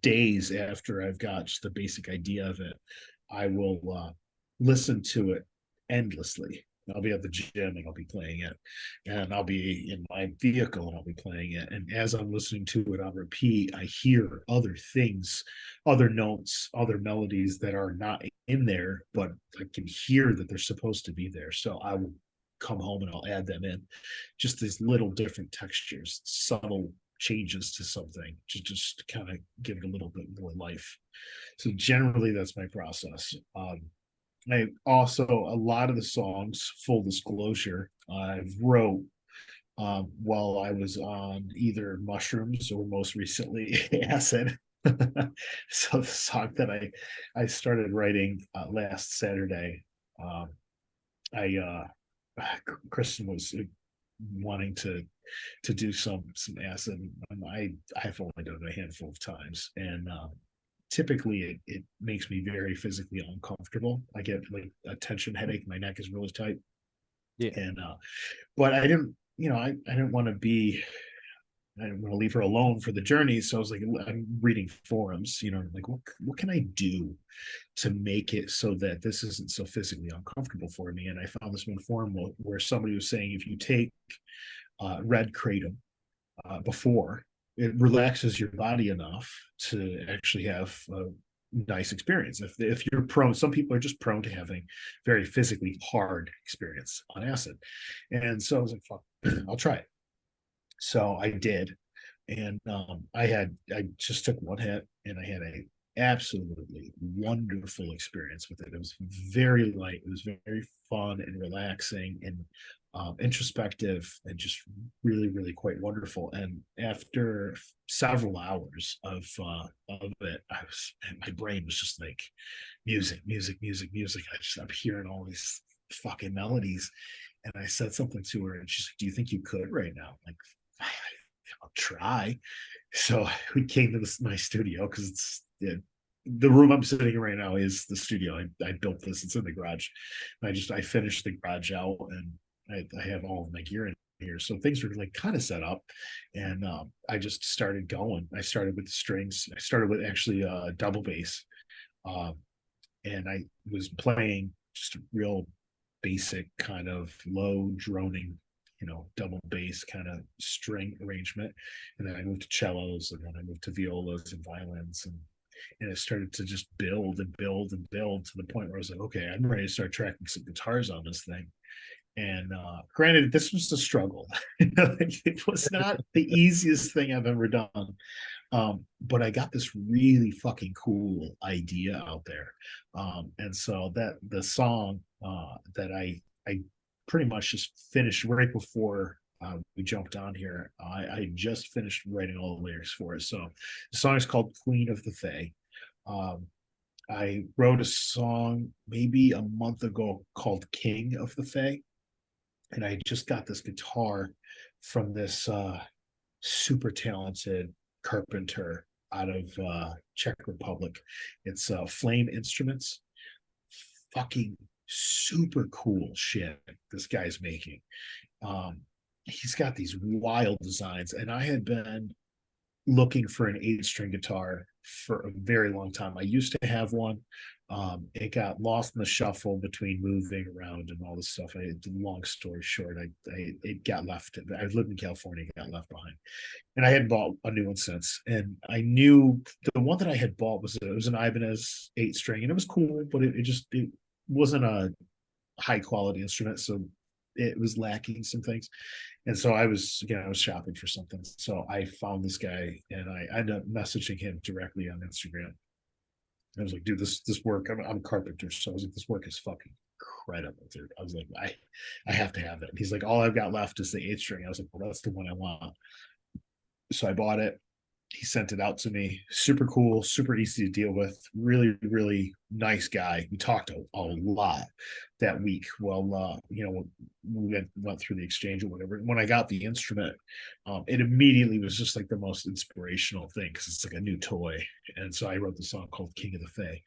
days after I've got just the basic idea of it, I will listen to it endlessly. I'll be at the gym and I'll be playing it, and I'll be in my vehicle and I'll be playing it. And as I'm listening to it on repeat, I hear other things, other notes, other melodies that are not in there, but I can hear that they're supposed to be there. So I will come home and I'll add them in. Just these little different textures, subtle changes to something to just kind of give it a little bit more life. So generally, that's my process. I also, a lot of the songs, full disclosure, I wrote while I was on either mushrooms or most recently acid. So the song that I started writing last Saturday, I Kristen was wanting to do some acid. I've only done it a handful of times, and typically it makes me very physically uncomfortable. I get like a tension headache. My neck is really tight, Yeah. and but I didn't, I didn't want to be. I didn't want to leave her alone for the journey, so I was like, I'm reading forums, like what can I do to make it so that this isn't so physically uncomfortable for me? And I found this one forum where somebody was saying if you take red kratom before, it relaxes your body enough to actually have a nice experience. If you're prone, some people are just prone to having very physically hard experience on acid, and so I was like, fuck, I'll try it. So I did, and I just took one hit, and I had a absolutely wonderful experience with it. It was very light. It was very fun and relaxing and introspective, and just really, really quite wonderful. And after several hours of it, my brain was just like music, music, music, music. I'm hearing all these fucking melodies, and I said something to her, and she's like, "Do you think you could right now?" I'm like, I'll try. So we came to my studio because the room I'm sitting in right now is the studio. I built this. It's in the garage. I finished the garage out, and I have all of my gear in here. So things were like kind of set up, and I just started going. I started with the strings. I started with actually a double bass, um, and I was playing just a real basic kind of low droning, double bass kind of string arrangement. And then I moved to cellos, and then I moved to violas and violins, and it started to just build and build and build to the point where I was like, okay, I'm ready to start tracking some guitars on this thing. And granted, this was a struggle. It was not the easiest thing I've ever done. But I got this really fucking cool idea out there. And so that the song that I pretty much just finished right before we jumped on here. I just finished writing all the lyrics for it. So the song is called Queen of the Fae. Um, I wrote a song maybe a month ago called King of the Fae. And I just got this guitar from this super talented carpenter out of Czech Republic. It's Flame Instruments. Fucking super cool shit this guy's making. Um, he's got these wild designs, and I had been looking for an 8-string guitar for a very long time. I used to have one. It got lost in the shuffle between moving around and all this stuff. Long story short, it got left. I lived in California, it got left behind, and I hadn't bought a new one since. And I knew the one that I had bought was an Ibanez 8-string, and it was cool, but it wasn't a high quality instrument, so it was lacking some things. And so I was shopping for something. So I found this guy, and I ended up messaging him directly on Instagram. I was like, dude, this work, I'm a carpenter. So I was like, this work is fucking incredible, dude. I was like, I have to have it. And he's like, all I've got left is the 8-string. I was like, well, that's the one I want. So I bought it. He sent it out to me. Super cool, super easy to deal with. Really, really nice guy. We talked a lot that week. Well, we went through the exchange or whatever. When I got the instrument, it immediately was just like the most inspirational thing because it's like a new toy. And so I wrote the song called King of the Fae.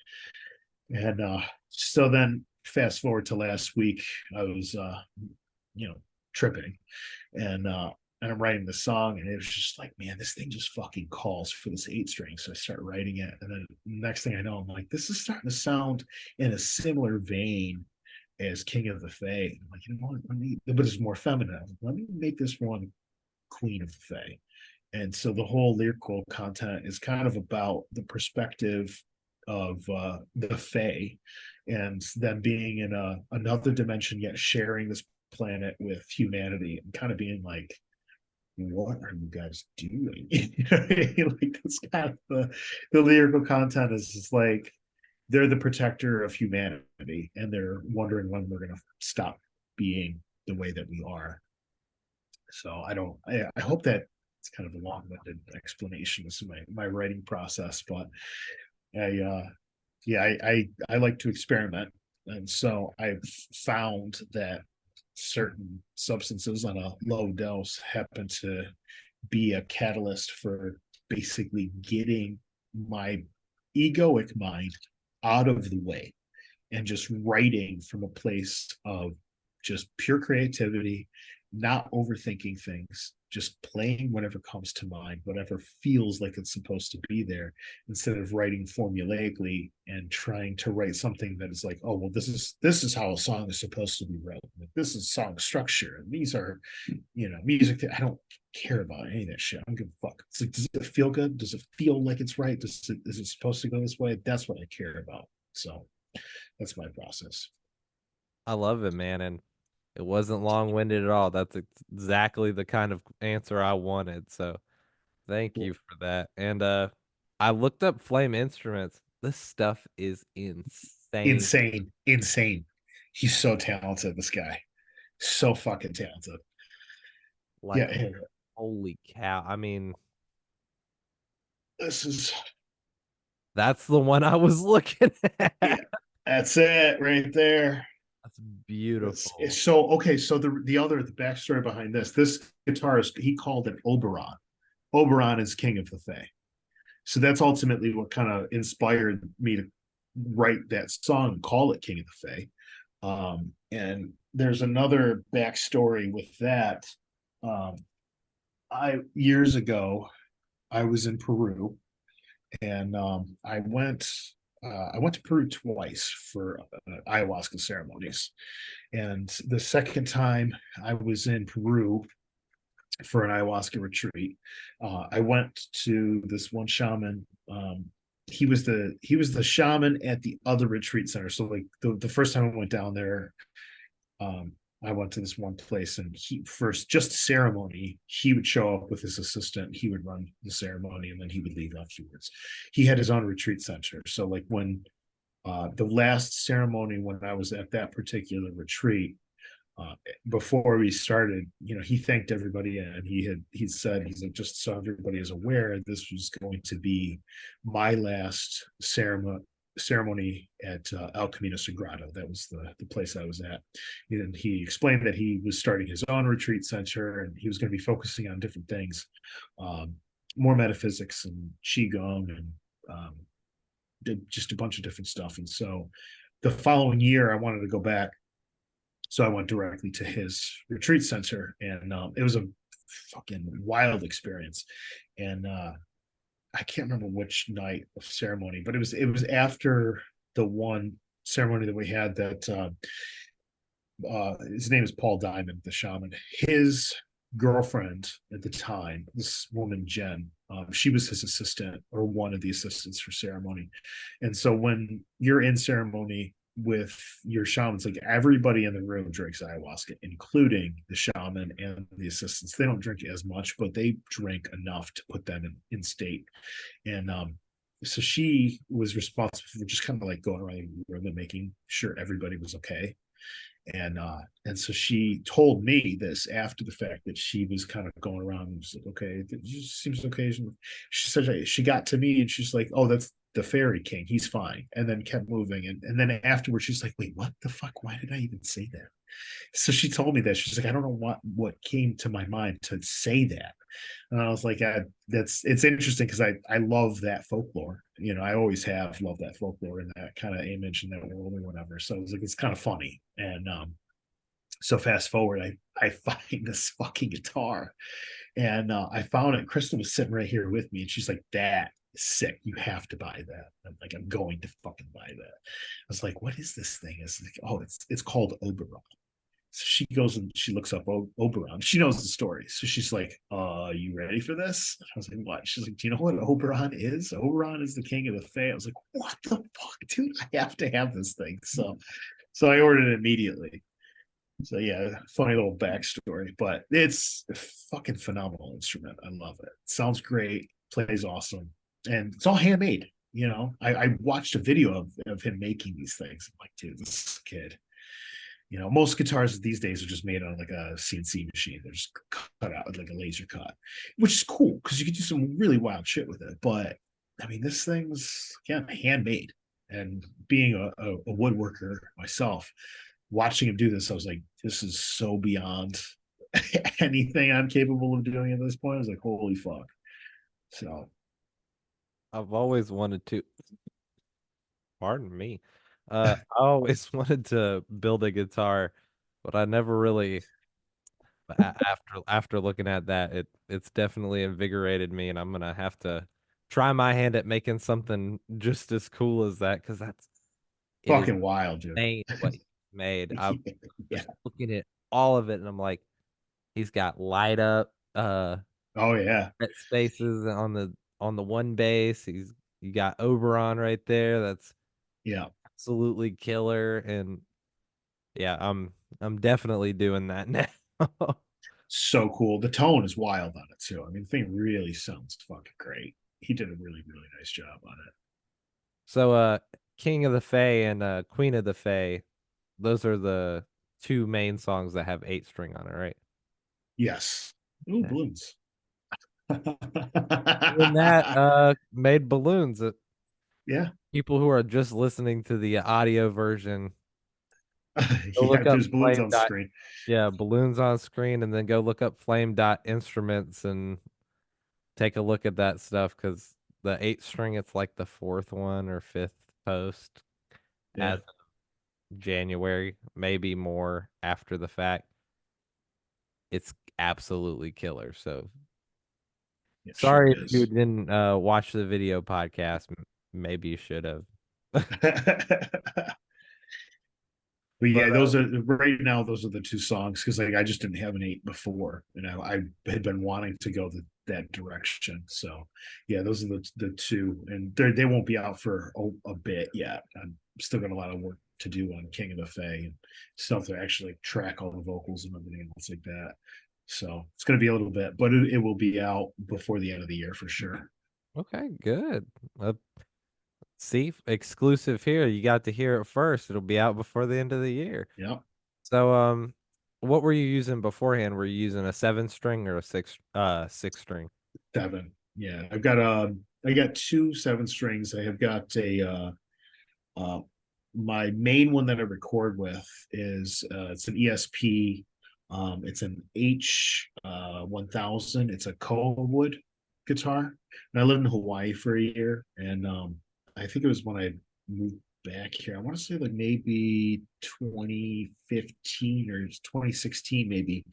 And so then fast forward to last week, I was, tripping, and I'm writing the song, and it was just like, man, this thing just fucking calls for this 8-string. So I start writing it, and then next thing I know, I'm like, this is starting to sound in a similar vein as King of the Fae. I'm like, you know what? But it's more feminine. Let me make this one Queen of the Fae. And so the whole lyrical content is kind of about the perspective of the Fae and them being in another dimension, yet sharing this planet with humanity, and kind of being like, what are you guys doing? Like that's kind of the lyrical content is just like they're the protector of humanity, and they're wondering when we're going to stop being the way that we are. So I hope that it's kind of a long-winded explanation of my writing process, but I like to experiment, and so I've found that certain substances on a low dose happen to be a catalyst for basically getting my egoic mind out of the way and just writing from a place of just pure creativity, not overthinking things, just playing whatever comes to mind, whatever feels like it's supposed to be there, instead of writing formulaically and trying to write something that is like, oh well, this is how a song is supposed to be wrote. Like, this is song structure, and these are, music that I don't care about any of that shit. I don't give a fuck. It's like, does it feel good? Does it feel like it's right? Is it supposed to go this way? That's what I care about. So that's my process. I love it, man, and it wasn't long-winded at all. That's exactly the kind of answer I wanted. So thank you for that. And I looked up Flame Instruments. This stuff is insane. Insane. He's so talented, this guy. So fucking talented. Like, Yeah. holy cow. I mean, This is that's the one I was looking at. yeah, that's it right there. That's beautiful. So okay. So the backstory behind this guitarist, he called it Oberon. Oberon is king of the Fae. So that's ultimately what kind of inspired me to write that song and call it King of the Fae. And there's another backstory with that. I Years ago, I was in Peru, and I went to Peru twice for ayahuasca ceremonies. And the second time I was in Peru for an ayahuasca retreat, I went to this one shaman. He was the shaman at the other retreat center. So like the first time I went down there, I went to this one place, and he first, just ceremony, he would show up with his assistant, he would run the ceremony, and then he would leave afterwards. He had his own retreat center. So like when the last ceremony, when I was at that particular retreat, before we started, he thanked everybody, and he said, he's like, just so everybody is aware, this was going to be my last ceremony, ceremony at El Camino Sagrado. That was the place I was at. And he explained that he was starting his own retreat center, and he was going to be focusing on different things, um, more metaphysics and qigong, and um, did just a bunch of different stuff. And so the following year, I wanted to go back, so I went directly to his retreat center, and it was a fucking wild experience. And I can't remember which night of ceremony, but it was after the one ceremony that we had that his name is Paul Diamond, the shaman. His girlfriend at the time, this woman Jen, she was his assistant or one of the assistants for ceremony. And so when you're in ceremony with your shamans, like everybody in the room drinks ayahuasca, including the shaman and the assistants. They don't drink as much, but they drink enough to put them in state. And so she was responsible for just kind of like going around the room and making sure everybody was okay. And so she told me this after the fact, that she was kind of going around and was like, okay, it just seems okay. She said she got to me and she's like, oh, that's the fairy king, he's fine, and then kept moving. And then afterwards she's like, wait, what the fuck, why did I even say that? So she told me that. She's like, I don't know what came to my mind to say that. And I was like, it's interesting because I love that folklore. I always have loved that folklore and that kind of image in that world or whatever. So I was like, it's kind of funny. And so fast forward, I find this fucking guitar, and I found it. Kristen was sitting right here with me, and she's like, "That is sick. You have to buy that." I'm like, "I'm going to fucking buy that." I was like, "What is this thing?" It's like, "Oh, it's called Oberon." So she goes and she looks up Oberon. She knows the story. So she's like, you ready for this? I was like, what? She's like, do you know what Oberon is? Oberon is the king of the Fae. I was like, what the fuck, dude? I have to have this thing. So I ordered it immediately. So yeah, funny little backstory, but it's a fucking phenomenal instrument. I love it. Sounds great, plays awesome, and it's all handmade. I watched a video of him making these things. I'm like, dude, this kid. Most guitars these days are just made on like a CNC machine. They're just cut out with like a laser cut, which is cool because you can do some really wild shit with it. But I mean, this thing's, again, handmade. And being a woodworker myself, watching him do this, I was like, this is so beyond anything I'm capable of doing at this point. I was like, holy fuck. So I've always wanted to, pardon me. I always wanted to build a guitar, but I never really. After looking at that, it's definitely invigorated me, and I'm gonna have to try my hand at making something just as cool as that, because it is fucking wild, dude. insane what he made. I'm Yeah. just looking at all of it, and I'm like, he's got light up Oh yeah. red spaces on the one bass. You got Oberon right there. That's Yeah. absolutely killer, and yeah, I'm definitely doing that now. So cool. The tone is wild on it too. I mean, the thing really sounds fucking great. He did a really, really nice job on it. So, King of the Fae and Queen of the Fae, those are the two main songs that have 8 string on it, right? Yes. Ooh, Yeah. balloons. And that made balloons. Yeah. People who are just listening to the audio version, go Yeah, look up there's balloons flame on dot. screen. Yeah, balloons on screen, and then go look up flame dot instruments and take a look at that stuff, because the 8 string, it's like the fourth one or fifth post Yeah. as of January, maybe more after the fact. It's absolutely killer. So It sure sorry if you is. didn't watch the video podcast. Maybe you should have. But But yeah, those are right now. Those are the two songs because like I just didn't have an 8 before, and I had been wanting to go that direction. So yeah, those are the two, and they won't be out for a bit yet. I'm still got a lot of work to do on King of the Fae and stuff to actually track all the vocals and everything else like that. So it's going to be a little bit, but it will be out before the end of the year for sure. okay, good. See, exclusive here. You got to hear it first. It'll be out before the end of the year. Yeah, So, what were you using beforehand? Were you using a 7 string or a six string? 7. Yeah, I got 2 7 strings. I have got a Uh, my main one that I record with is it's an ESP. It's an H 1000. It's a Cowood guitar, and I lived in Hawaii for a year. And I think it was when I moved back here. I want to say like maybe 2015 or 2016, maybe.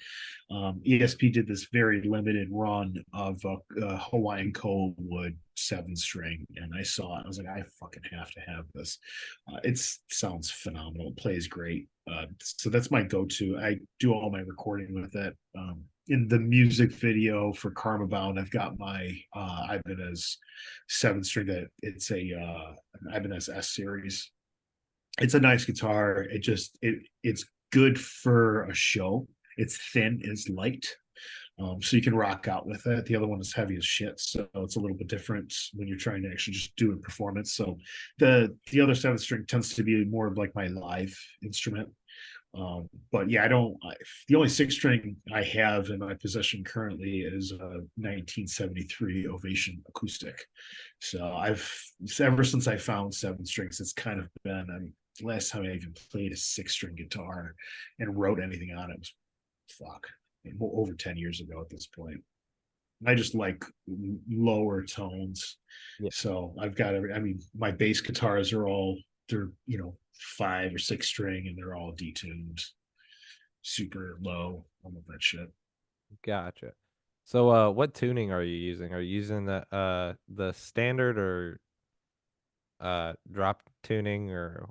ESP did this very limited run of a Hawaiian Coldwood 7 string, and I saw it. I was like, I fucking have to have this. It sounds phenomenal. It plays great. So that's my go-to. I do all my recording with it. In the music video for Karma Bound, I've got my Ibanez 7 string. That it's an Ibanez S series. It's a nice guitar. It's good for a show. It's thin, it's light, so you can rock out with it. The other one is heavy as shit, so it's a little bit different when you're trying to actually just do a performance. So the other 7 string tends to be more of like my live instrument. But yeah, I don't. The only 6 string I have in my possession currently is a 1973 Ovation acoustic. So ever since I found 7 strings, it's kind of been. I mean, last time I even played a 6 string guitar and wrote anything on it was fuck over 10 years ago at this point. I just like lower tones. Yeah. So I've got I mean, my bass guitars are all they're 5 or 6 string, and they're all detuned, super low, all of that shit. Gotcha. So what tuning are you using? Are you using the standard or drop tuning, or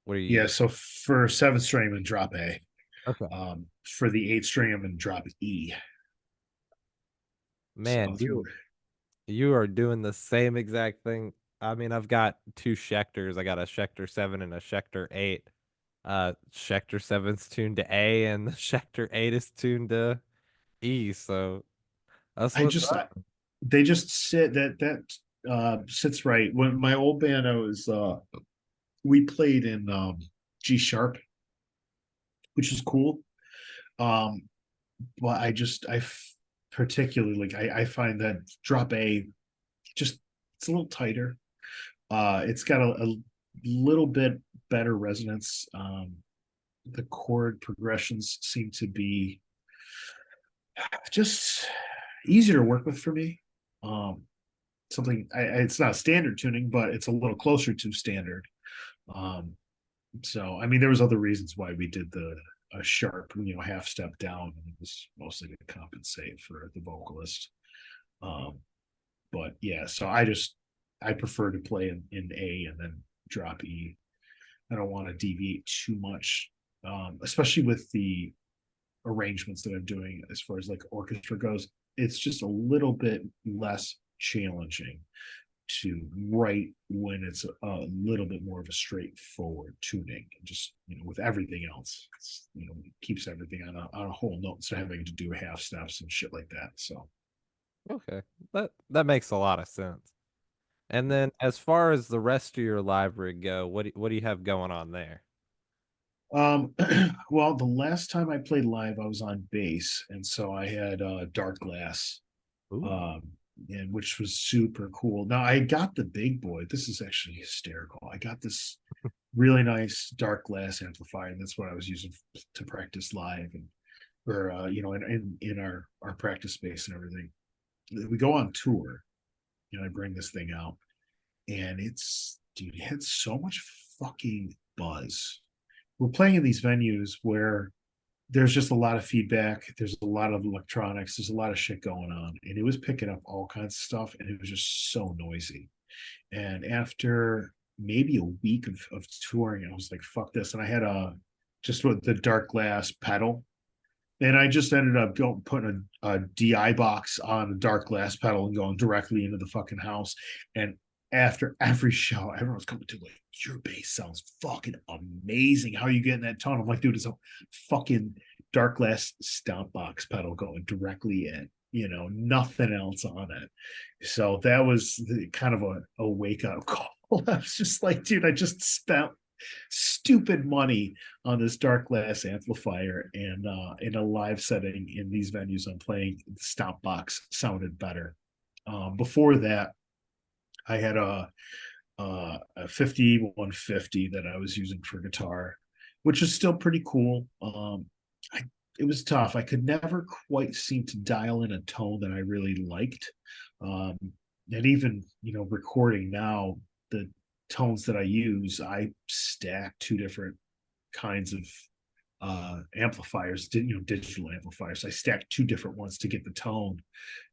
what are you Yeah, using? so for 7 string, I'm in drop A. Okay. For the 8 string, I'm in drop E. So Man, through you are doing the same exact thing. I mean, I've got two Schecters. I got a Schecter 7 and a Schecter 8. Schecter 7's tuned to A and the Schecter 8 is tuned to E, so that's I what's just up. they just sit sits right. When my old band, I was we played in G sharp, which is cool. Um, but I particularly like I find that drop A just it's a little tighter. It's got a little bit better resonance. The chord progressions seem to be just easier to work with for me. Um, it's not standard tuning, but it's a little closer to standard. Um, so I mean, there was other reasons why we did the a sharp, half step down, and it was mostly to compensate for the vocalist. Um, but yeah, so I prefer to play in A and then drop E. I don't want to deviate too much, especially with the arrangements that I'm doing as far as like orchestra goes. It's just a little bit less challenging to write when it's a little bit more of a straightforward tuning. Just with everything else, it keeps everything on a whole note instead of having to do half steps and shit like that. So Okay. That makes a lot of sense. And then as far as the rest of your live rig go, what do you have going on there? Um, well, the last time I played live, I was on bass, and so I had Dark Glass, Ooh. um, and which was super cool. Now I got the big boy. This is actually hysterical. I got this really nice Dark Glass amplifier, and that's what I was using to practice live, and or in our practice space and everything. We go on tour, I bring this thing out, and it had so much fucking buzz. We're playing in these venues where there's just a lot of feedback. There's a lot of electronics. There's a lot of shit going on. And it was picking up all kinds of stuff. And it was just so noisy. And after maybe a week of touring, I was like, fuck this. And I had just with the Dark Glass pedal. And I just ended up putting a DI box on the Dark Glass pedal and going directly into the fucking house. And after every show, everyone's coming to like, your bass sounds fucking amazing. How are you getting that tone? I'm like, dude, it's a fucking Dark Glass stomp box pedal going directly in, nothing else on it. So that was kind of a wake up call. I was just like, dude, I just spent stupid money on this Dark Glass amplifier, and in a live setting in these venues I'm playing, the stomp box sounded better. Before that, I had a 5150 that I was using for guitar, which is still pretty cool. I, it was tough. I could never quite seem to dial in a tone that I really liked. Um, and even, recording now, the tones that I use, I stack two different kinds of amplifiers, digital amplifiers. I stack two different ones to get the tone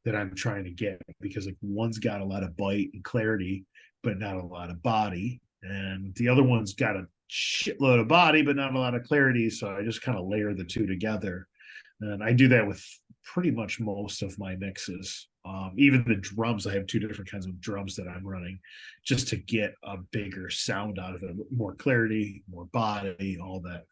that I'm trying to get, because like one's got a lot of bite and clarity, but not a lot of body, and the other one's got a shitload of body, but not a lot of clarity. So I just kind of layer the two together, and I do that with pretty much most of my mixes. Even the drums, I have two different kinds of drums that I'm running just to get a bigger sound out of it, more clarity, more body, all that,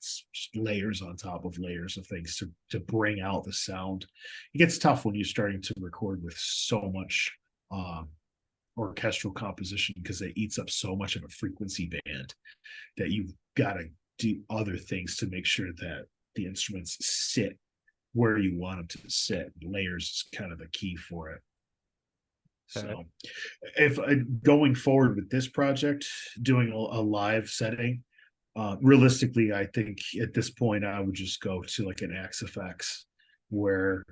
layers on top of layers of things to bring out the sound. It gets tough when you're starting to record with so much um, orchestral composition, because it eats up so much of a frequency band that you've got to do other things to make sure that the instruments sit where you want them to sit. Layers is kind of the key for it. Okay. So, if going forward with this project, doing a live setting, realistically, I think at this point I would just go to like an XFX, where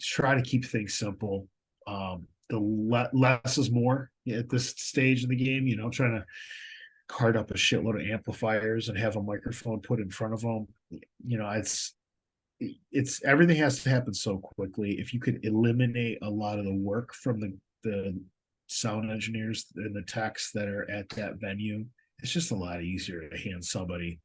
try to keep things simple. The less is more at this stage in the game. Trying to cart up a shitload of amplifiers and have a microphone put in front of them. It's everything has to happen so quickly. If you could eliminate a lot of the work from the sound engineers and the techs that are at that venue, it's just a lot easier to hand somebody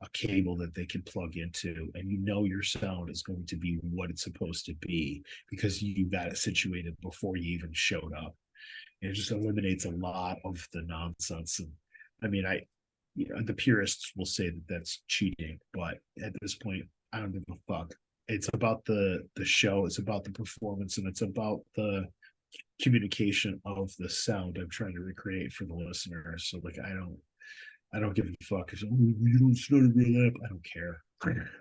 a cable that they can plug into, and your sound is going to be what it's supposed to be, because you got it situated before you even showed up. And it just eliminates a lot of the nonsense. And I mean, the purists will say that that's cheating, but at this point, I don't give a fuck. It's about the show, it's about the performance, and it's about the communication of the sound I'm trying to recreate for the listener. So like, I don't give a fuck if it's not a real amp. I don't care.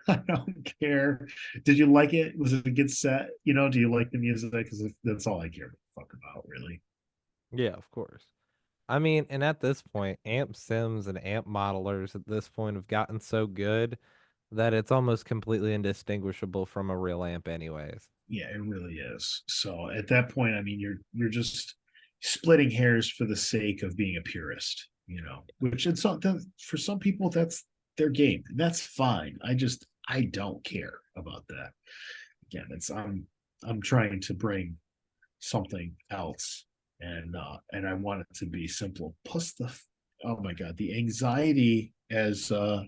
I don't care. Did you like it? Was it a good set? Do you like the music? Because that's all I care fuck about, really. Yeah, of course. I mean, and at this point, amp sims and amp modelers at this point have gotten so good that it's almost completely indistinguishable from a real amp, anyways. Yeah, it really is. So at that point, I mean, you're just splitting hairs for the sake of being a purist, which it's something for some people that's their game, and that's fine. I don't care about that. Again, I'm trying to bring something else, and I want it to be simple. Plus oh my god, the anxiety as a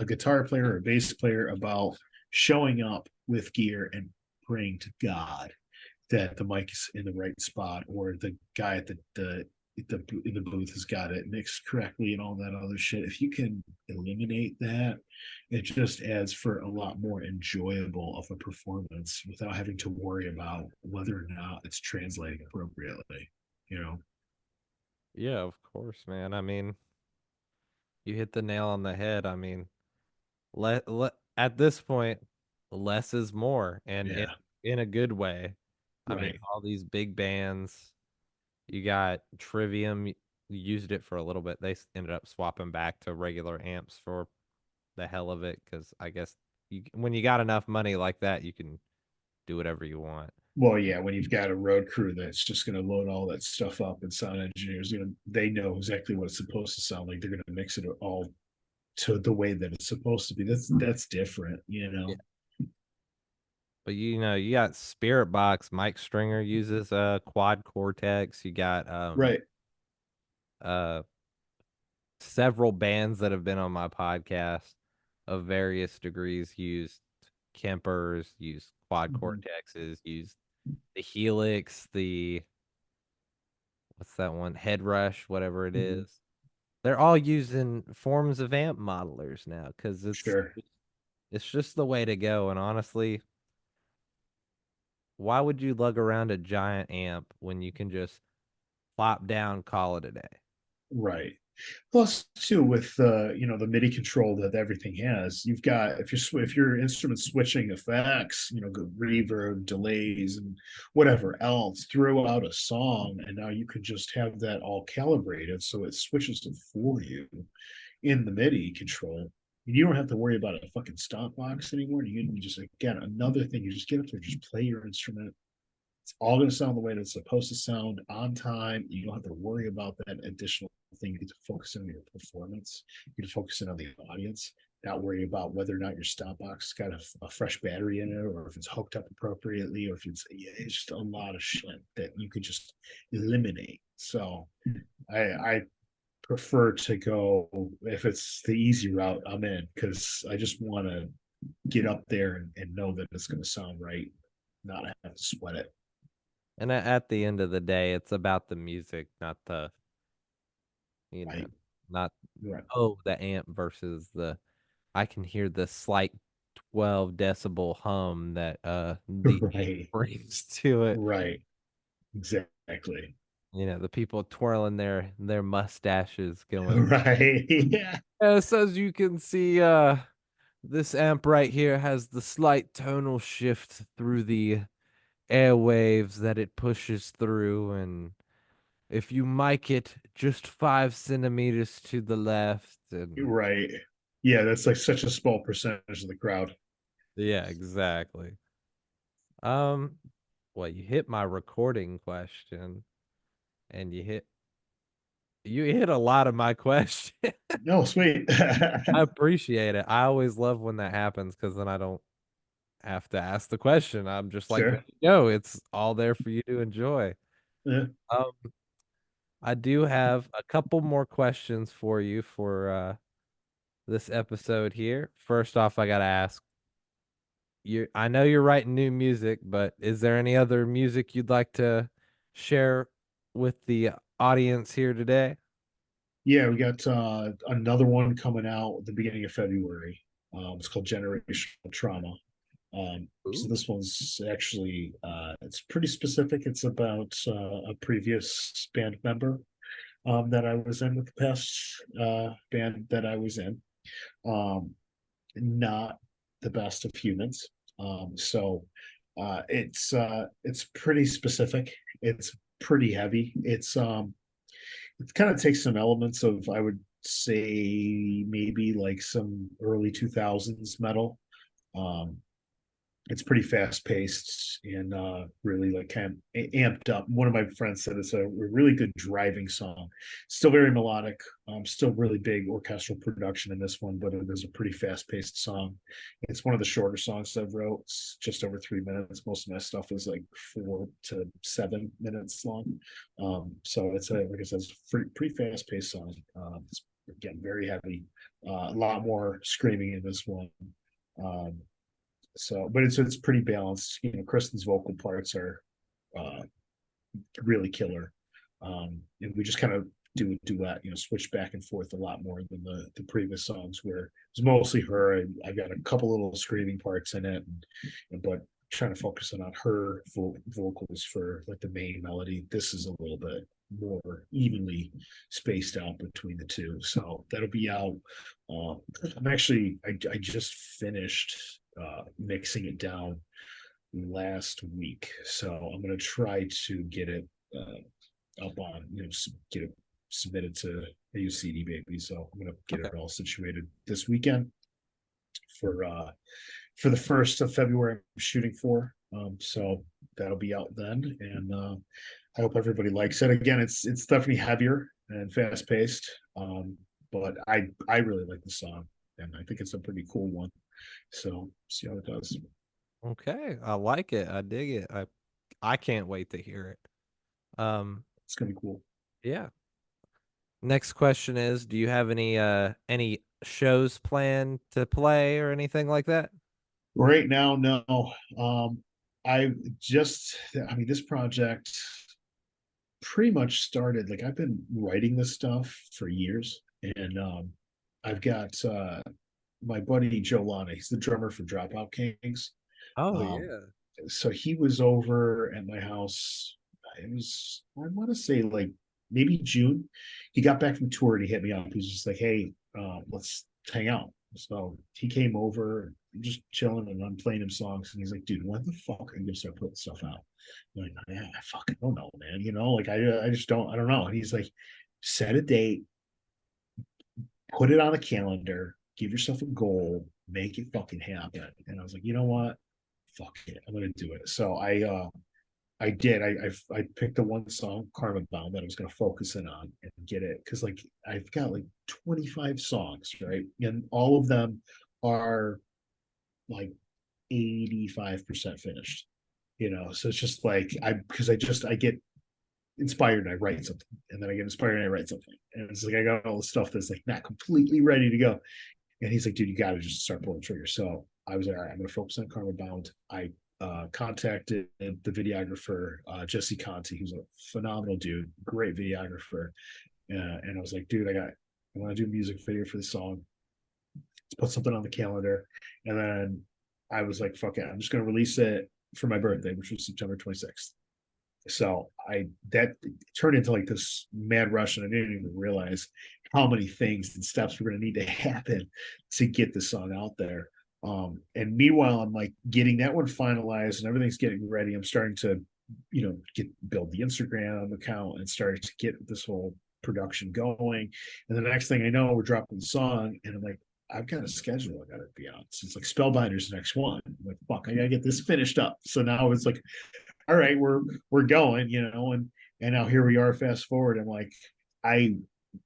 guitar player or a bass player about showing up with gear and praying to God that the mic is in the right spot, or the guy at in the booth has got it mixed correctly and all that other shit. If you can eliminate that, it just adds for a lot more enjoyable of a performance without having to worry about whether or not it's translating appropriately. You know? Yeah, of course, man. I mean, you hit the nail on the head. I mean, at this point, less is more, and Yeah. in a good way. I mean, Right. all these big bands, you got Trivium used it for a little bit. They ended up swapping back to regular amps for the hell of it, because I guess when you got enough money like that, you can do whatever you want. Well, yeah, when you've got a road crew that's just going to load all that stuff up, and sound engineers, they know exactly what it's supposed to sound like. They're going to mix it all to the way that it's supposed to be. That's different, Yeah. But you got Spirit Box, Mike Stringer uses quad cortex. You got Right. uh several bands that have been on my podcast of various degrees used Kempers, used quad Mhm. cortexes, used the Helix, the what's that one? Head Rush, whatever it Mhm. is. They're all using forms of amp modelers now, because Sure. it's just the way to go. And honestly, why would you lug around a giant amp when you can just plop down, call it a day? Right. Plus, too, with the MIDI control that everything has, you've got if your instrument switching effects, good reverb, delays, and whatever else throughout a song, and now you can just have that all calibrated so it switches it for you in the MIDI control. You don't have to worry about a fucking stop box anymore. You can just again another thing. You just get up there, just play your instrument. It's all going to sound the way that it's supposed to sound on time. You don't have to worry about that additional thing. You get to focus on your performance. You get to focus in on the audience, not worry about whether or not your stop box has got a fresh battery in it, or if it's hooked up appropriately, or if it's just a lot of shit that you could just eliminate. So I prefer to go, if it's the easy route, I'm in, because I just want to get up there and know that it's going to sound right, not have to sweat it. And at the end of the day, it's about the music, not you know, Right. not Right. the amp versus the. I can hear the slight 12 decibel hum that the amp Right. brings to it. Right. Exactly. The people twirling their mustaches going. Right. Yeah. Yes, as you can see, this amp right here has the slight tonal shift through the airwaves that it pushes through, and if you mic it just 5 centimeters to the left, and Right. Yeah, that's like such a small percentage of the crowd. yeah, exactly. Um, well, you hit my recording question, and you hit a lot of my question. No, sweet. I appreciate it. I always love when that happens because then I don't have to ask the question. I'm just like, there Sure. you go. It's all there for you to enjoy. Yeah. Um, I do have a couple more questions for you for this episode here. First off, I gotta ask you. I know you're writing new music, but is there any other music you'd like to share with the audience here today? Yeah, we got another one coming out at the beginning of February. It's called Generational Trauma. So Ooh. this one's actually it's pretty specific. It's about a previous band member that I was in with the past band that I was in. Um, Not the best of humans. So it's pretty specific. It's pretty heavy. It kind of takes some elements of, I would say, maybe like some early 2000s metal. Um, it's pretty fast paced and really like kind of amped up. One of my friends said it's a really good driving song. Still very melodic. Still really big orchestral production in this one, but it is a pretty fast paced song. It's one of the shorter songs I've wrote. It's just over 3 minutes. Most of my stuff is like 4 to 7 minutes long. So it's like I said, it's a pretty fast paced song. It's again very heavy. A lot more screaming in this one. Um, but it's pretty balanced. Kristen's vocal parts are uh, really killer, and we just kind of do a duet. Switch back and forth a lot more than the previous songs, where it was mostly her. And I got a couple little screaming parts in it, but trying to focus on her vocals for like the main melody. This is a little bit more evenly spaced out between the two, so that'll be out. I just finished mixing it down last week, so I'm gonna try to get it up on, get it submitted to AUCD Baby. So I'm gonna get Okay. it all situated this weekend for the 1st of February. I'm shooting for, so that'll be out then, and I hope everybody likes it. Again, it's definitely heavier and fast paced, but I really like the song, and I think it's a pretty cool one. So see how it does. Okay. I like it. I dig it. I can't wait to hear it. Um, It's gonna be cool. yeah. Next question is, do you have any shows planned to play or anything like that? Right now, no. I I mean, this project pretty much started, like, I've been writing this stuff for years, and I've got my buddy Joe Lana. He's the drummer for Dropout Kings. Oh Um, yeah. so he was over at my house. It was, I want to say, like maybe June. He got back from tour and he hit me up. He was just like, hey, let's hang out. So he came over, just chilling, and I'm playing him songs. And he's like, dude, when the fuck are you gonna start putting stuff out? I'm like, yeah, I fucking don't know, man. Like I just don't, I don't know. And he's like, set a date, put it on a calendar, give yourself a goal, make it fucking happen. And I was like, you know what? Fuck it, I'm gonna do it. So I did. I picked the one song, Karma Bound, that I was going to focus in on and get it, because like I've got like 25 songs, right, and all of them are like 85% finished. So it's just like I get inspired and I write something, and then I get inspired and I write something, and it's like I got all the stuff that's like not completely ready to go. And he's like, dude, you got to just start pulling trigger. So I was like, all right, I'm going to focus on Karma Bound. I contacted the videographer, Jesse Conti, who's a phenomenal dude, great videographer. And I was like, dude, I want to do a music video for the song. Let's put something on the calendar. And then I was like, fuck it, I'm just going to release it for my birthday, which was September 26th. So that turned into like this mad rush, and I didn't even realize how many things and steps were going to need to happen to get the song out there. And meanwhile, I'm like getting that one finalized and everything's getting ready. I'm starting to, build the Instagram account and starting to get this whole production going. And the next thing I know, we're dropping the song, and I'm like, I've got a schedule I got to be on. So it's like Spellbinder's the next one. I'm like, fuck, I got to get this finished up. So now it's like, all right, we're going, and now here we are. Fast forward, I'm like, I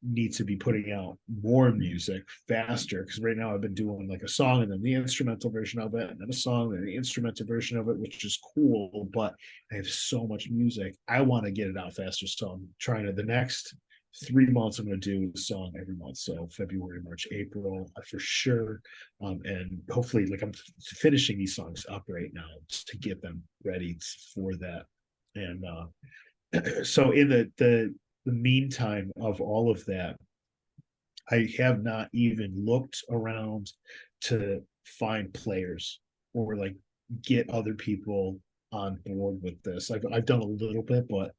need to be putting out more music faster, because right now I've been doing like a song and then the instrumental version of it, and then a song and the instrumental version of it, which is cool, but I have so much music. I want to get it out faster, so I'm trying to, the next 3 months I'm going to do a song every month. So February, March, April, for sure. And hopefully, like, I'm finishing these songs up right now to get them ready for that. And so in the meantime of all of that, I have not even looked around to find players or like get other people on board with this. I've done a little bit, but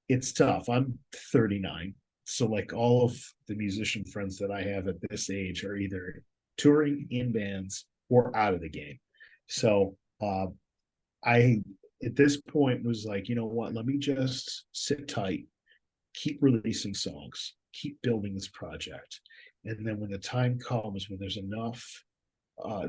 it's tough. I'm 39. So like all of the musician friends that I have at this age are either touring in bands or out of the game. So I at this point was like, you know what, let me just sit tight, keep releasing songs, keep building this project. And then when the time comes, when there's enough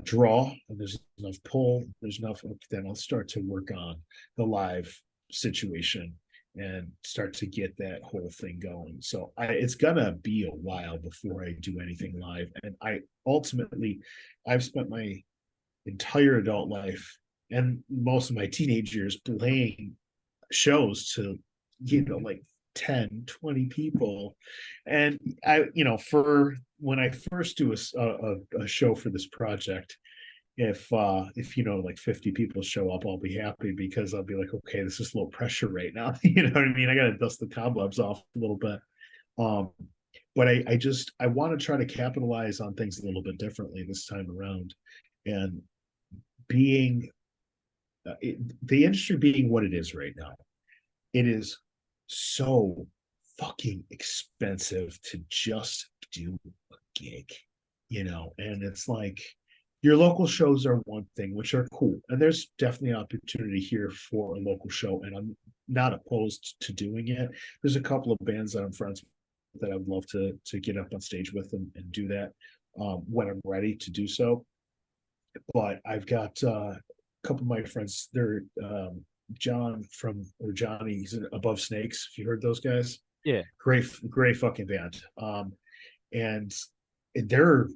draw and there's enough pull, there's enough, then I'll start to work on the live situation and start to get that whole thing going. So it's gonna be a while before I do anything live. And I've spent my entire adult life and most of my teenage years playing shows to, like 10, 20 people. And for when I first do a show for this project, if like 50 people show up, I'll be happy, because I'll be like, okay, this is low pressure right now. You know what I mean? I gotta dust the cobwebs off a little bit. um but I want to try to capitalize on things a little bit differently this time around. And being the industry being what it is right now, it is so fucking expensive to just do a gig, and it's like, your local shows are one thing, which are cool, and there's definitely opportunity here for a local show, and I'm not opposed to doing it. There's a couple of bands that I'm friends with that I would love to get up on stage with and do that when I'm ready to do so. But I've got a couple of my friends. They're Johnny, he's in Above Snakes. If you heard those guys, Yeah. great fucking band. And they're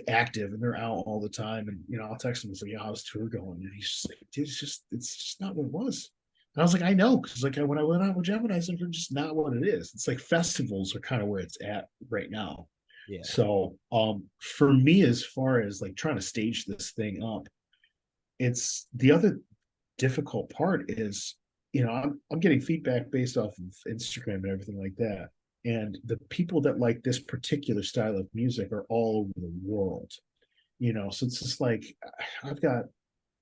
active and they're out all the time. And I'll text him and say, "Yeah, how's tour going?" And he's just like, "Dude, it's just not what it was." And I was like, "I know," because like when I went out with Gemini, it's just not what it is. It's like festivals are kind of where it's at right now. Yeah. So for me, as far as like trying to stage this thing up, it's the other difficult part is, I'm getting feedback based off of Instagram and everything like that. And the people that like this particular style of music are all over the world, so it's just like, I've got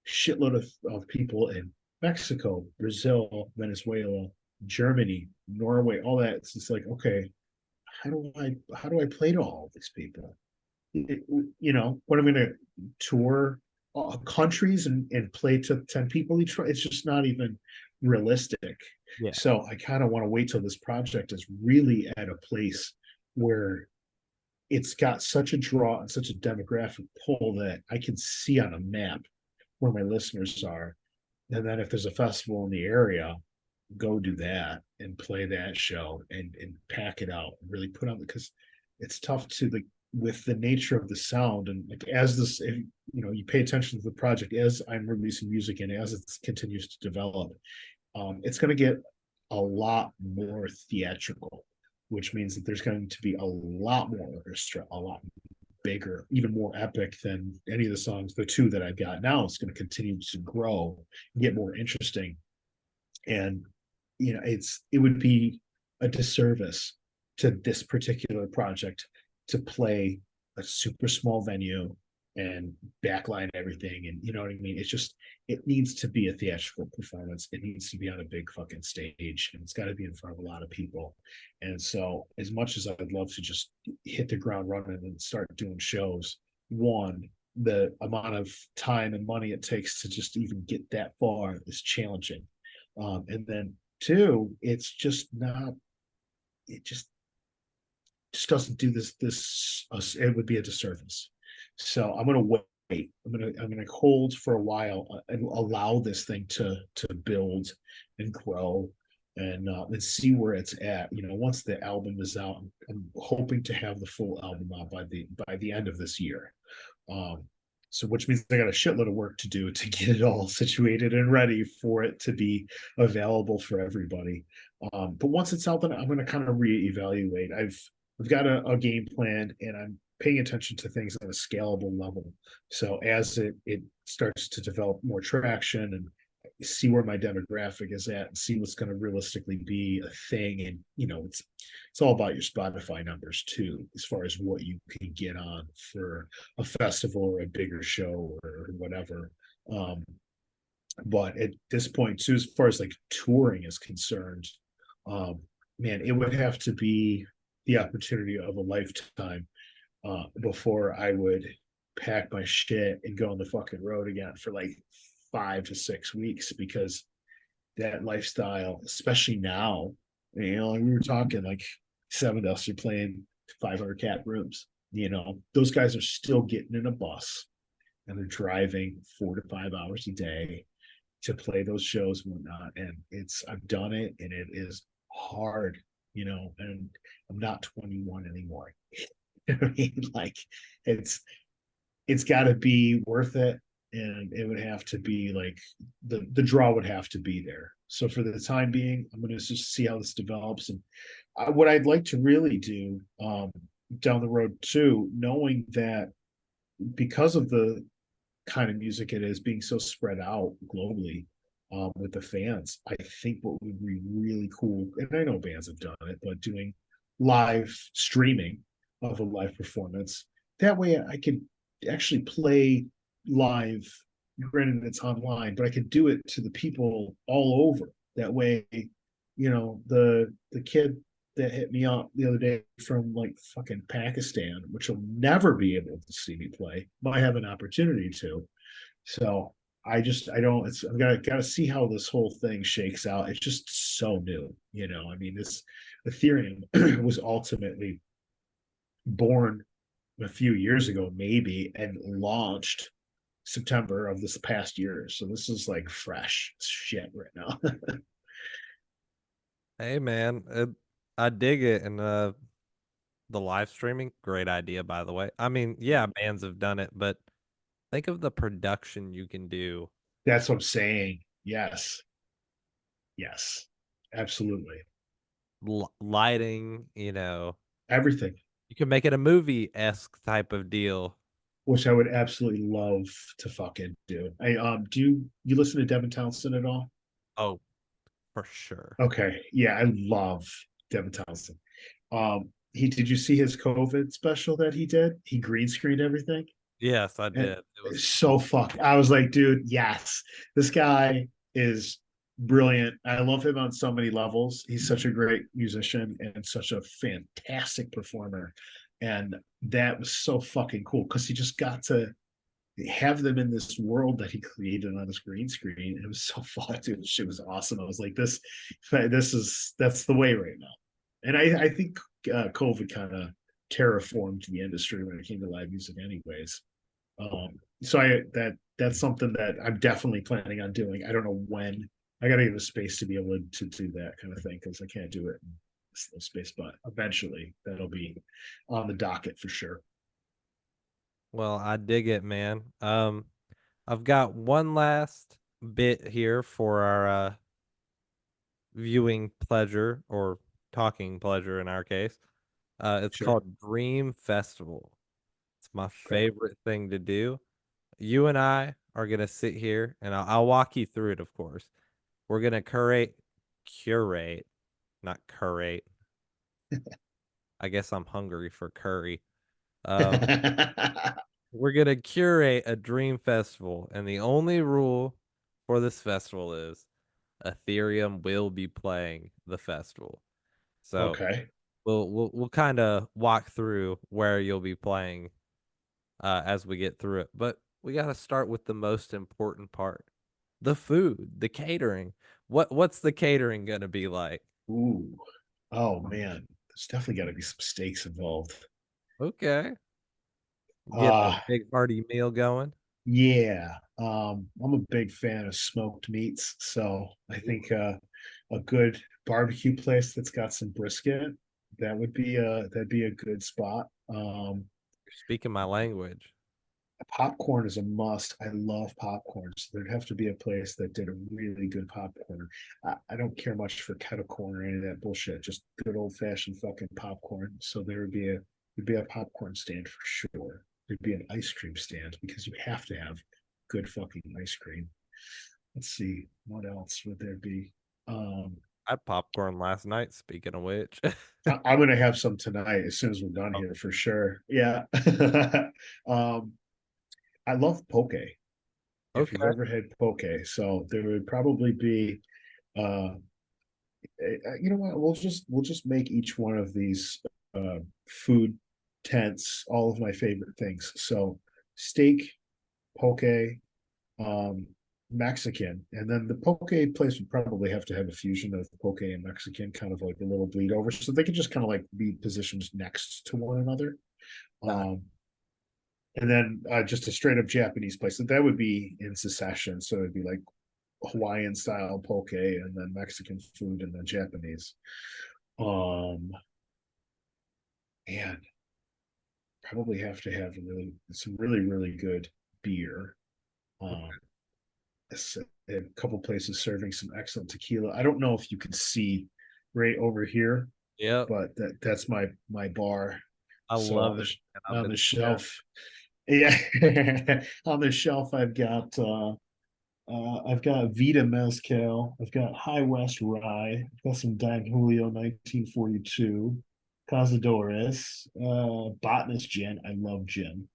shitload of people in Mexico, Brazil, Venezuela, Germany, Norway, all that. It's just like, okay, how do I play to all of these people? What I'm going to tour countries and play to 10 people each. It's just not even realistic. Yeah. So I kind of want to wait till this project is really at a place where it's got such a draw and such a demographic pull that I can see on a map where my listeners are. And then if there's a festival in the area, go do that and play that show and pack it out and really put on, because it's tough to with the nature of the sound. And like, as this, if, you pay attention to the project as I'm releasing music and as it continues to develop, it's going to get a lot more theatrical, which means that there's going to be a lot more orchestra, a lot bigger, even more epic than any of the songs. The two that I've got now, it's going to continue to grow and get more interesting. And it would be a disservice to this particular project to play a super small venue and backline everything, and you know what I mean. It needs to be a theatrical performance. It needs to be on a big fucking stage, and it's got to be in front of a lot of people. And so, as much as I'd love to just hit the ground running and start doing shows, one, the amount of time and money it takes to just even get that far is challenging. And then two, it's just not. It just doesn't do this. It would be a disservice. So I'm going to wait. I'm going to hold for a while and allow this thing to build and grow and see where it's at. Once the album is out, I'm hoping to have the full album out by the end of this year. So which means I got a shitload of work to do to get it all situated and ready for it to be available for everybody. But once it's out, then I'm going to kind of reevaluate. I've got a game plan, and I'm paying attention to things on a scalable level. So as it starts to develop more traction and see where my demographic is at and see what's going to realistically be a thing. And it's all about your Spotify numbers too, as far as what you can get on for a festival or a bigger show or whatever. But at this point too, as far as like touring is concerned, man, it would have to be the opportunity of a lifetime before I would pack my shit and go on the fucking road again for like 5 to 6 weeks, because that lifestyle, especially now, we were talking like Seven Dust are playing 500 cap rooms. Those guys are still getting in a bus and they're driving 4 to 5 hours a day to play those shows and whatnot. And I've done it, and it is hard, and I'm not 21 anymore. I mean, like it's got to be worth it, and it would have to be like the draw would have to be there. So for the time being, I'm going to just see how this develops. And what I'd like to really do down the road too, knowing that because of the kind of music it is being so spread out globally with the fans, I think what would be really cool, and I know bands have done it, but doing live streaming of a live performance. That way I could actually play live. Granted, it's online, but I could do it to the people all over. That way, the kid that hit me up the other day from like fucking Pakistan, which will never be able to see me play, might have an opportunity to. So I don't. I've got to see how this whole thing shakes out. It's just so new, I mean, this Ethereum was ultimately born a few years ago, maybe, and launched September of this past year. So this is like fresh shit right now. Hey man, I dig it, and the live streaming, great idea by the way. I mean, yeah, bands have done it, but think of the production you can do. That's what I'm saying. Yes. Yes. Absolutely. Lighting, Everything. you can make it a movie-esque type of deal. Which I would absolutely love to fucking do. Do you listen to Devin Townsend at all? Oh, for sure. Okay. Yeah, I love Devin Townsend. He did you see his COVID special that he did? He green screened everything. Yes, I And did. It was so fuck. I was like, dude, yes, this guy is. brilliant. I love him on so many levels. He's such a great musician and such a fantastic performer. And that was so fucking cool because he just got to have them in this world that he created on this green screen. It was so fun, dude. The shit was awesome. I was like, that's the way right now. And I think COVID kind of terraformed the industry when it came to live music, anyways. So that's something that I'm definitely planning on doing. I don't know when. I got to give a space to be able to do that kind of thing because I can't do it in this space. But eventually, that'll be on the docket for sure. Well, I dig it, man. I've got one last bit here for our viewing pleasure or talking pleasure in our case. It's Sure. called Dream Festival. It's my Okay. favorite thing to do. You and I are gonna sit here, and I'll walk you through it. Of course, we're gonna curate, not curate. I guess I'm hungry for curry. Um, we're gonna curate a dream festival, and the only rule for this festival is Ethereum will be playing the festival. So Okay. we'll kind of walk through where you'll be playing as we get through it. But we got to start with the most important part: the food, the catering. What's the catering gonna be like? Ooh. Oh man. There's definitely got to be some stakes involved. Okay, getting a Uh big hearty meal going. yeah. I'm a big fan of smoked meats, so I think a good barbecue place that's got some brisket, that'd be a good spot. You're speaking my language. Popcorn is a must. I love popcorn. So there'd have to be a place that did a really good popcorn. I don't care much for kettle corn or any of that bullshit. Just good old fashioned fucking popcorn. So there'd be a popcorn stand for sure. There'd be an ice cream stand because you have to have good fucking ice cream. Let's see, what else would there be? Um, I had popcorn last night, speaking of which. I'm gonna have some tonight as soon as we're done Oh, here for sure. Yeah. um, I love poke. If you've okay. ever had poke. So there would probably be, uh, you know what? We'll just make each one of these food tents all of my favorite things. So steak, poke, um, Mexican, and then the poke place would probably have to have a fusion of poke and Mexican, kind of like a little bleed over, so they could just kind of like be positioned next to one another. Nah, Um, and then just a straight up Japanese place. So that would be in succession. So it'd be like Hawaiian style poke and then Mexican food and then Japanese. Um and probably have to have some really good beer. Um a couple places serving some excellent tequila. I don't know if you can see right over here, yep. but that's my bar. I So love it. And I've on been the staring. shelf, yeah, on the shelf I've got Vita Mezcal. I've got High West Rye. I've got some Don Julio 1942, Cazadores, Botanist Gin. I love gin.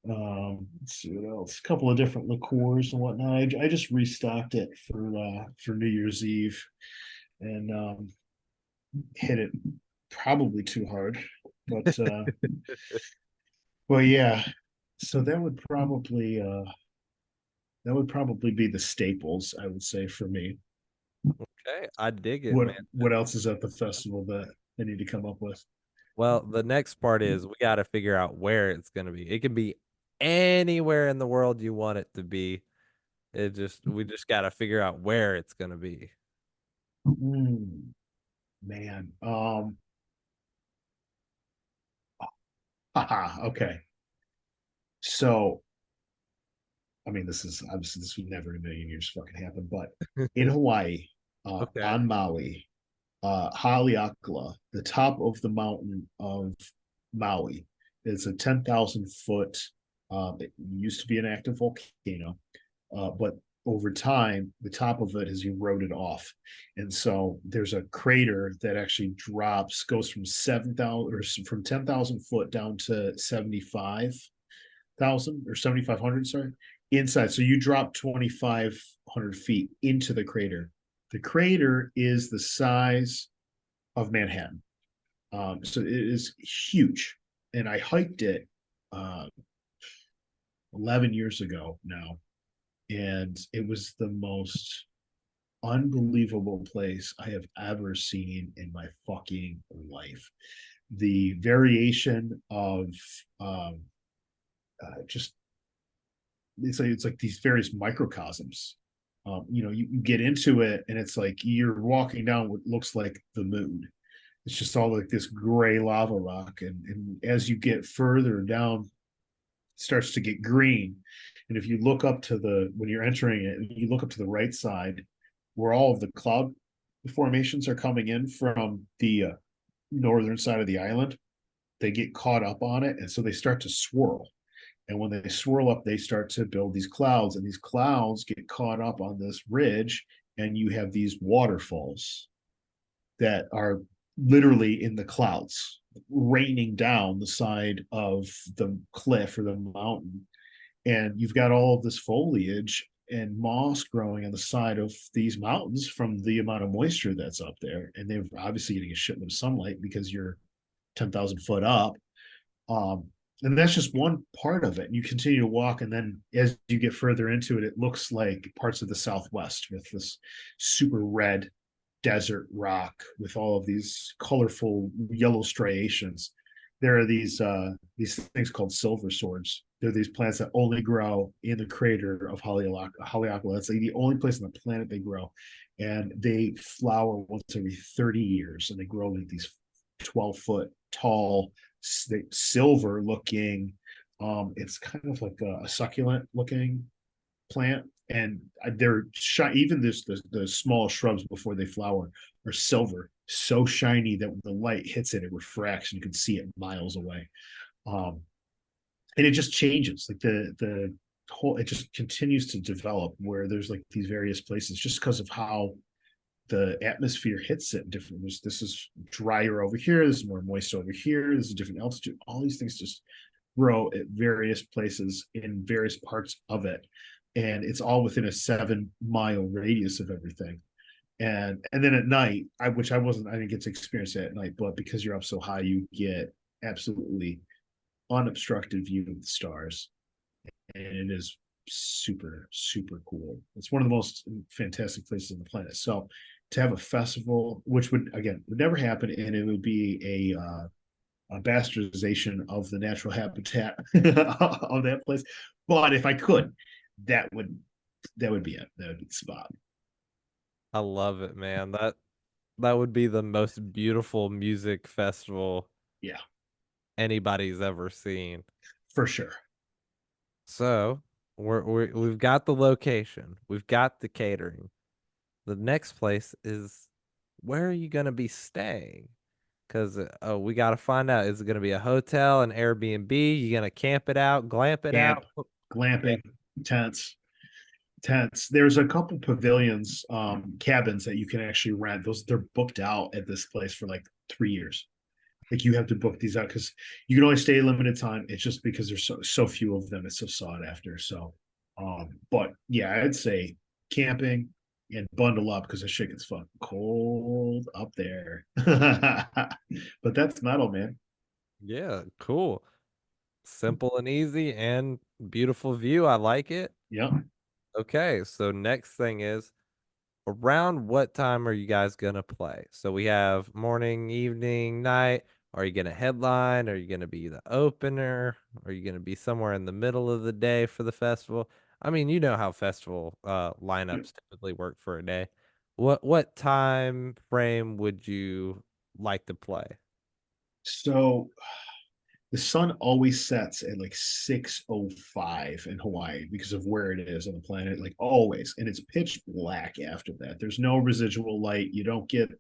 Let's see what else. A couple of different liqueurs and whatnot. I just restocked it for New Year's Eve and hit it probably too hard, but well, yeah. So that would probably be the staples, I would say, for me. Okay, I dig it, man. What else is at the festival that I need to come up with? Well, the next part is we got to figure out where it's going to be. It can be anywhere in the world you want it to be. We just got to figure out where it's going to be. Mm, man. Haha, okay. So, I mean, this is obviously this would never in a million years fucking happen, but in Hawaii, Okay. on Maui, Haleakala, the top of the mountain of Maui, is a 10,000 foot. It used to be an active volcano, but over time, the top of it has eroded off, and so there's a crater that actually goes from 7,000 or from 10,000 foot down to 75,000 or 7,500. Sorry, inside. So you drop 2,500 feet into the crater, The crater is the size of Manhattan. So it is huge. And I hiked it uh, 11 years ago now. And it was the most unbelievable place I have ever seen in my fucking life. The variation of just it's like these various microcosms. You get into it and it's like you're walking down what looks like the moon. It's just all like this gray lava rock, and as you get further down, it starts to get green. And if you look up to the when you're entering it, you look up to the right side, where all of the cloud formations are coming in from the northern side of the island. They get caught up on it, and so they start to swirl. And when they swirl up, they start to build these clouds, and these clouds get caught up on this ridge, and you have these waterfalls that are literally in the clouds, raining down the side of the cliff or the mountain. And you've got all of this foliage and moss growing on the side of these mountains from the amount of moisture that's up there. And they're obviously getting a shitload of sunlight because you're 10,000 foot up. Um, and that's just one part of it. And you continue to walk, and then as you get further into it, it looks like parts of the Southwest with this super red desert rock with all of these colorful yellow striations. There are these things called silver swords. They're these plants that only grow in the crater of Haleakala. That's like the only place on the planet they grow, and they flower once every 30 years, and they grow like these 12-foot tall, silver looking. It's kind of like a succulent looking plant, and they're even the small shrubs before they flower are silver, so shiny that when the light hits it, it refracts and you can see it miles away. And it just changes, like the whole, it just continues to develop where there's like these various places just because of how the atmosphere hits it different. This is drier over here, this is more moist over here, this is a different altitude. All these things just grow at various places in various parts of it, and it's all within a 7-mile radius of everything. And then at night, which I didn't get to experience it at night, but because you're up so high, you get absolutely unobstructed view of the stars, and it is super super cool. It's one of the most fantastic places on the planet. So to have a festival, which would never happen, and it would be a bastardization of the natural habitat of that place. But if I could, that would be it. That would be the spot. I love it, man. That would be the most beautiful music festival Yeah, anybody's ever seen. for sure. So we've got the location, we've got the catering. The next place is, where are you gonna be staying? Because we got to find out, is it gonna be a hotel, an Airbnb? You gonna camp it out, glamp it Camp, out? Yeah. glamping, tents. There's a couple pavilions, cabins that you can actually rent. They're booked out at this place for like 3 years. Like you have to book these out because you can only stay a limited time. It's just because there's so few of them. It's so sought after. So, but yeah, I'd say camping and bundle up because the shit gets fucking cold up there. But that's metal, man. Yeah, cool. Simple and easy and beautiful view. I like it. Yeah. Okay, so next thing is, around what time are you guys gonna play? So we have morning, evening, night. Are you gonna headline? Are you gonna be the opener? Are you gonna be somewhere in the middle of the day for the festival? I mean, you know how festival lineups typically work for a day. What time frame would you like to play? So the sun always sets at like 6:05 in Hawaii because of where it is on the planet, like always. And it's pitch black after that. There's no residual light. You don't get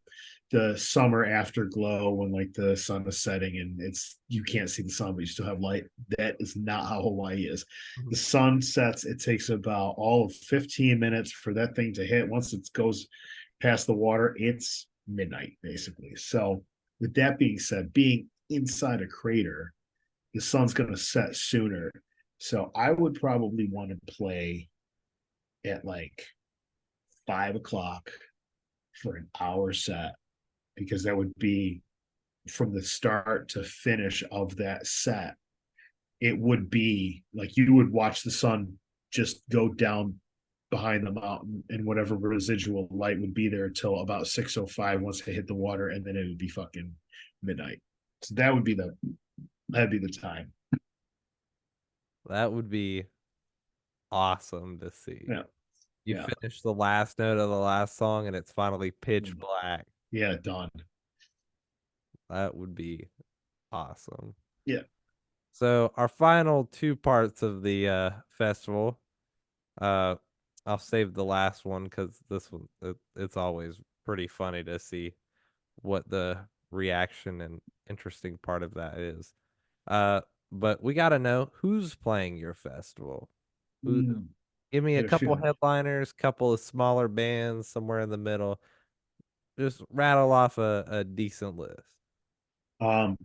the summer afterglow when like the sun is setting and you can't see the sun, but you still have light. That is not how Hawaii is. Mhm. The sun sets, it takes about all of 15 minutes for that thing to hit. Once it goes past the water, it's midnight basically. So with that being said, being inside a crater, the sun's going to set sooner. So I would probably want to play at like 5 o'clock for an hour set, because that would be from the start to finish of that set. It would be like you would watch the sun just go down behind the mountain, and whatever residual light would be there till about 6:05 once they hit the water, and then it would be fucking midnight. So that'd be the time. That would be awesome to see. Yeah. You Yeah. finish the last note of the last song and it's finally pitch black. Yeah, done. That would be awesome. Yeah. So our final two parts of the festival, uh I'll save the last one because this one it's always pretty funny to see what the reaction and interesting part of that is. Uh but we got to know who's playing your festival. Who Mm, Give me a get a couple feeling. headliners, couple of smaller bands somewhere in the middle. Just rattle off a decent list. Um,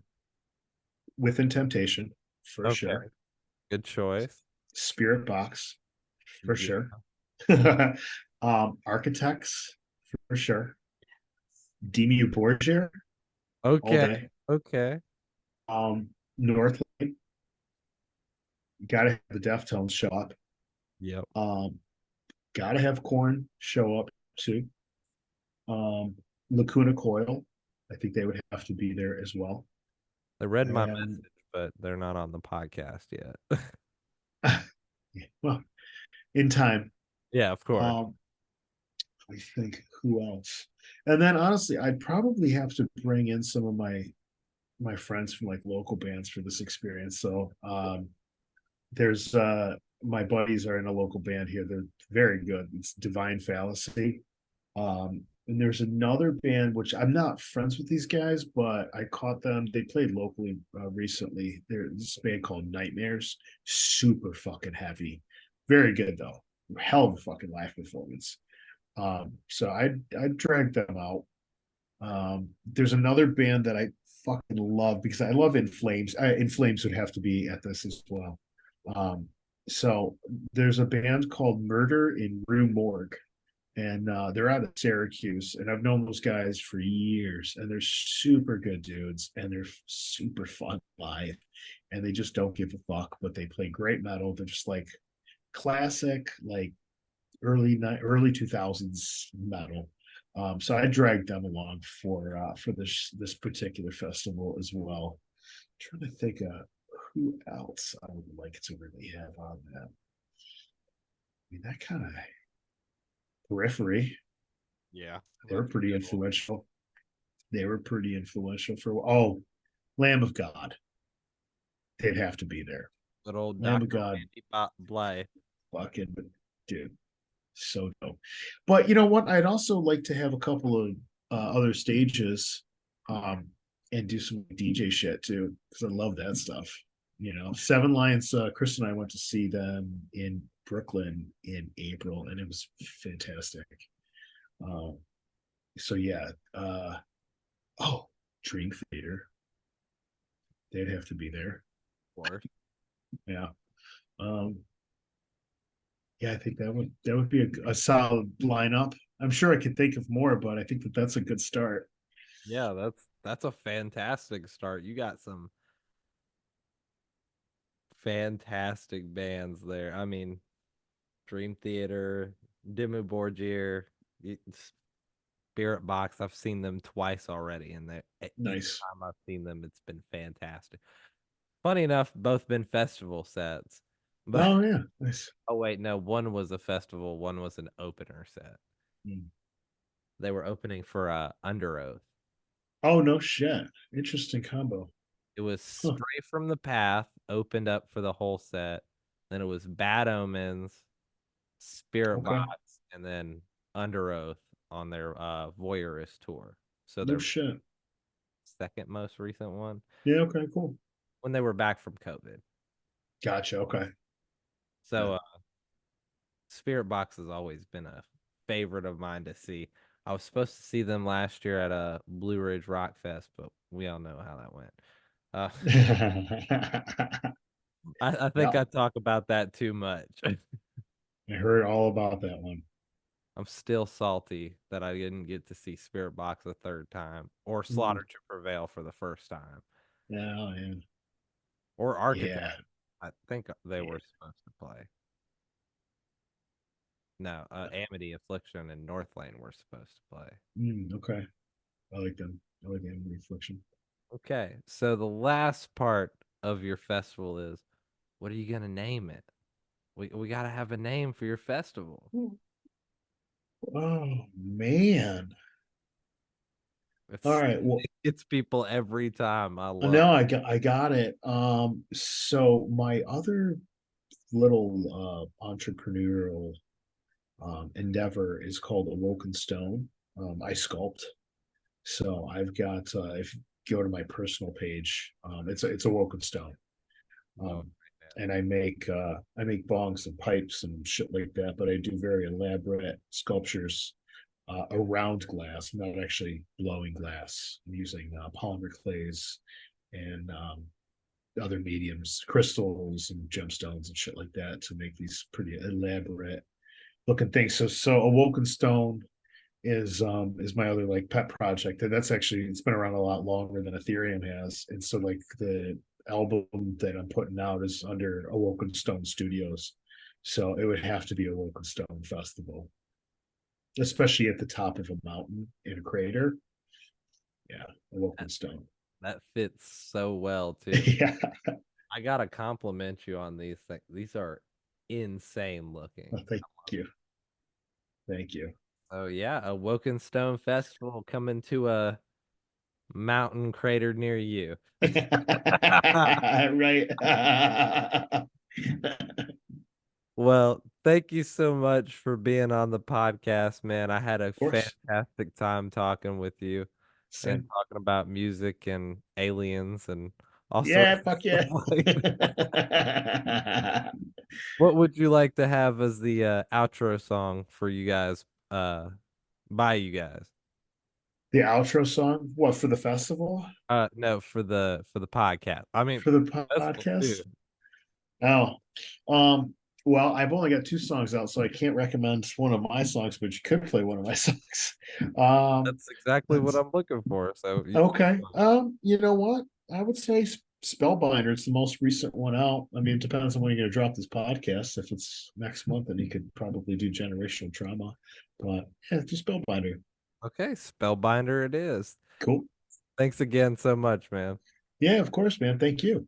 Within Temptation, for Okay, sure. good choice. Spirit Box, for Yeah. sure. Architects, for sure. Demi Borgia, all Okay. day. Okay. Northlake, gotta have the Deftones show up. Yep. Gotta have Corn show up too. Lacuna Coil, I think they would have to be there as well. They read my And message, but they're not on the podcast yet. well, in time. Yeah, of course. Um, I think who else? And then honestly, I'd probably have to bring in some of my friends from like local bands for this experience. So there's my buddies are in a local band here. They're very good. It's Divine Fallacy. And there's another band which I'm not friends with these guys, but I caught them. They played locally recently. There's this band called Nightmares. Super fucking heavy. Very good though. Hell of a fucking live performance. So I'd drag them out. There's another band that I fucking love because I love In Flames. In Flames would have to be at this as well. Um, so there's a band called Murder in Rue Morgue, and they're out of Syracuse, and I've known those guys for years, and they're super good dudes, and they're super fun live, and they just don't give a fuck, but they play great metal. They're just like classic, like early 2000s metal. So I dragged them along for this particular festival as well. I'm trying to think of who else I would like to really have on that. I mean, that kind of Periphery. Yeah. They were pretty influential. They were pretty influential for Lamb of God. They'd have to be there. Good old Lamb of Dr. God, Randy Blythe. fucking dude, so dope. But you know what? I'd also like to have a couple of other stages, and do some DJ shit too, because I love that stuff. You know, Seven Lions. Chris and I went to see them in Brooklyn in April, and it was fantastic. Um, so yeah. Oh, Dream Theater. They'd have to be there. Of course. Yeah. Um, yeah, I think that would be a solid lineup. I'm sure I could think of more, but I think that's a good start. Yeah, that's a fantastic start. You got some fantastic bands there. I mean, Dream Theater, Dimmu Borgir, Spirit Box. I've seen them twice already, and each Nice. time I've seen them, it's been fantastic. Funny enough, both been festival sets. But Oh yeah, nice. oh wait, no, one was a festival, one was an opener set. Mm. They were opening for Under Oath. Oh no shit. Interesting combo. It was Huh. Stray from the Path opened up for the whole set. Then it was Bad Omens, Spirit Okay. Box, and then Under Oath on their Voyeurist tour. So No their shit. second most recent one Yeah. Okay. Cool. when they were back from COVID. Gotcha. Okay. Yeah. So Spirit Box has always been a favorite of mine to see. I was supposed to see them last year at a Blue Ridge Rock Fest, but we all know how that went. Uh, I think Yeah. I talk about that too much. I heard all about that one. I'm still salty that I didn't get to see Spirit Box a third time or Mm. Slaughter to Prevail for the first time Yeah, yeah, or yeah, Architect. I think they yeah. were supposed to play. No, Amity Affliction and Northlane were supposed to play. Okay, I like them. I like Amber Reflection. Okay, so the last part of your festival is what are you gonna name it? We gotta have a name for your festival. Oh man! All It's right. Well, it's people every time. I love no, I got it. So my other little entrepreneurial endeavor is called Awoken Stone. I sculpt. So I've got if you go to my personal page, it's Awoken Stone. it. Um, and I make bongs and pipes and shit like that, but I do very elaborate sculptures around glass. I'm not actually blowing glass. I'm using polymer clays and other mediums, crystals and gemstones and shit like that to make these pretty elaborate looking things. So Awoken Stone is my other like pet project. And that's actually it's been around a lot longer than Ethereum has. And so like the album that I'm putting out is under Awoken Stone Studios. So it would have to be Awoken Stone Festival, especially at the top of a mountain in a crater. Yeah, Awoken That, Stone. that fits so well too. Yeah. I gotta compliment you on these things. These are insane looking. Well, thank you. Thank you. So yeah, a Woken Stone Festival coming to a mountain crater near you. Right. Well, thank you so much for being on the podcast, man. I had a Of course. fantastic time talking with you and Same. talking about music and aliens and all sorts Yeah, of fuck stuff yeah. like that. What would you like to have as the outro song for you guys, by you guys? The outro song, what for the festival? No, for the podcast. I mean, For the festival too. podcast? Oh, um, well, I've only got two songs out, so I can't recommend one of my songs, but you could play one of my songs. Um, That's exactly what it's- I'm looking for. So you, okay. You know what? I would say Spellbinder. It's the most recent one out. I mean, it depends on when you're gonna drop this podcast. If it's next month, then you could probably do generational trauma. But yeah, just Spellbinder. okay, Spellbinder it is. Cool. Thanks again so much, man. Yeah, of course, man. Thank you.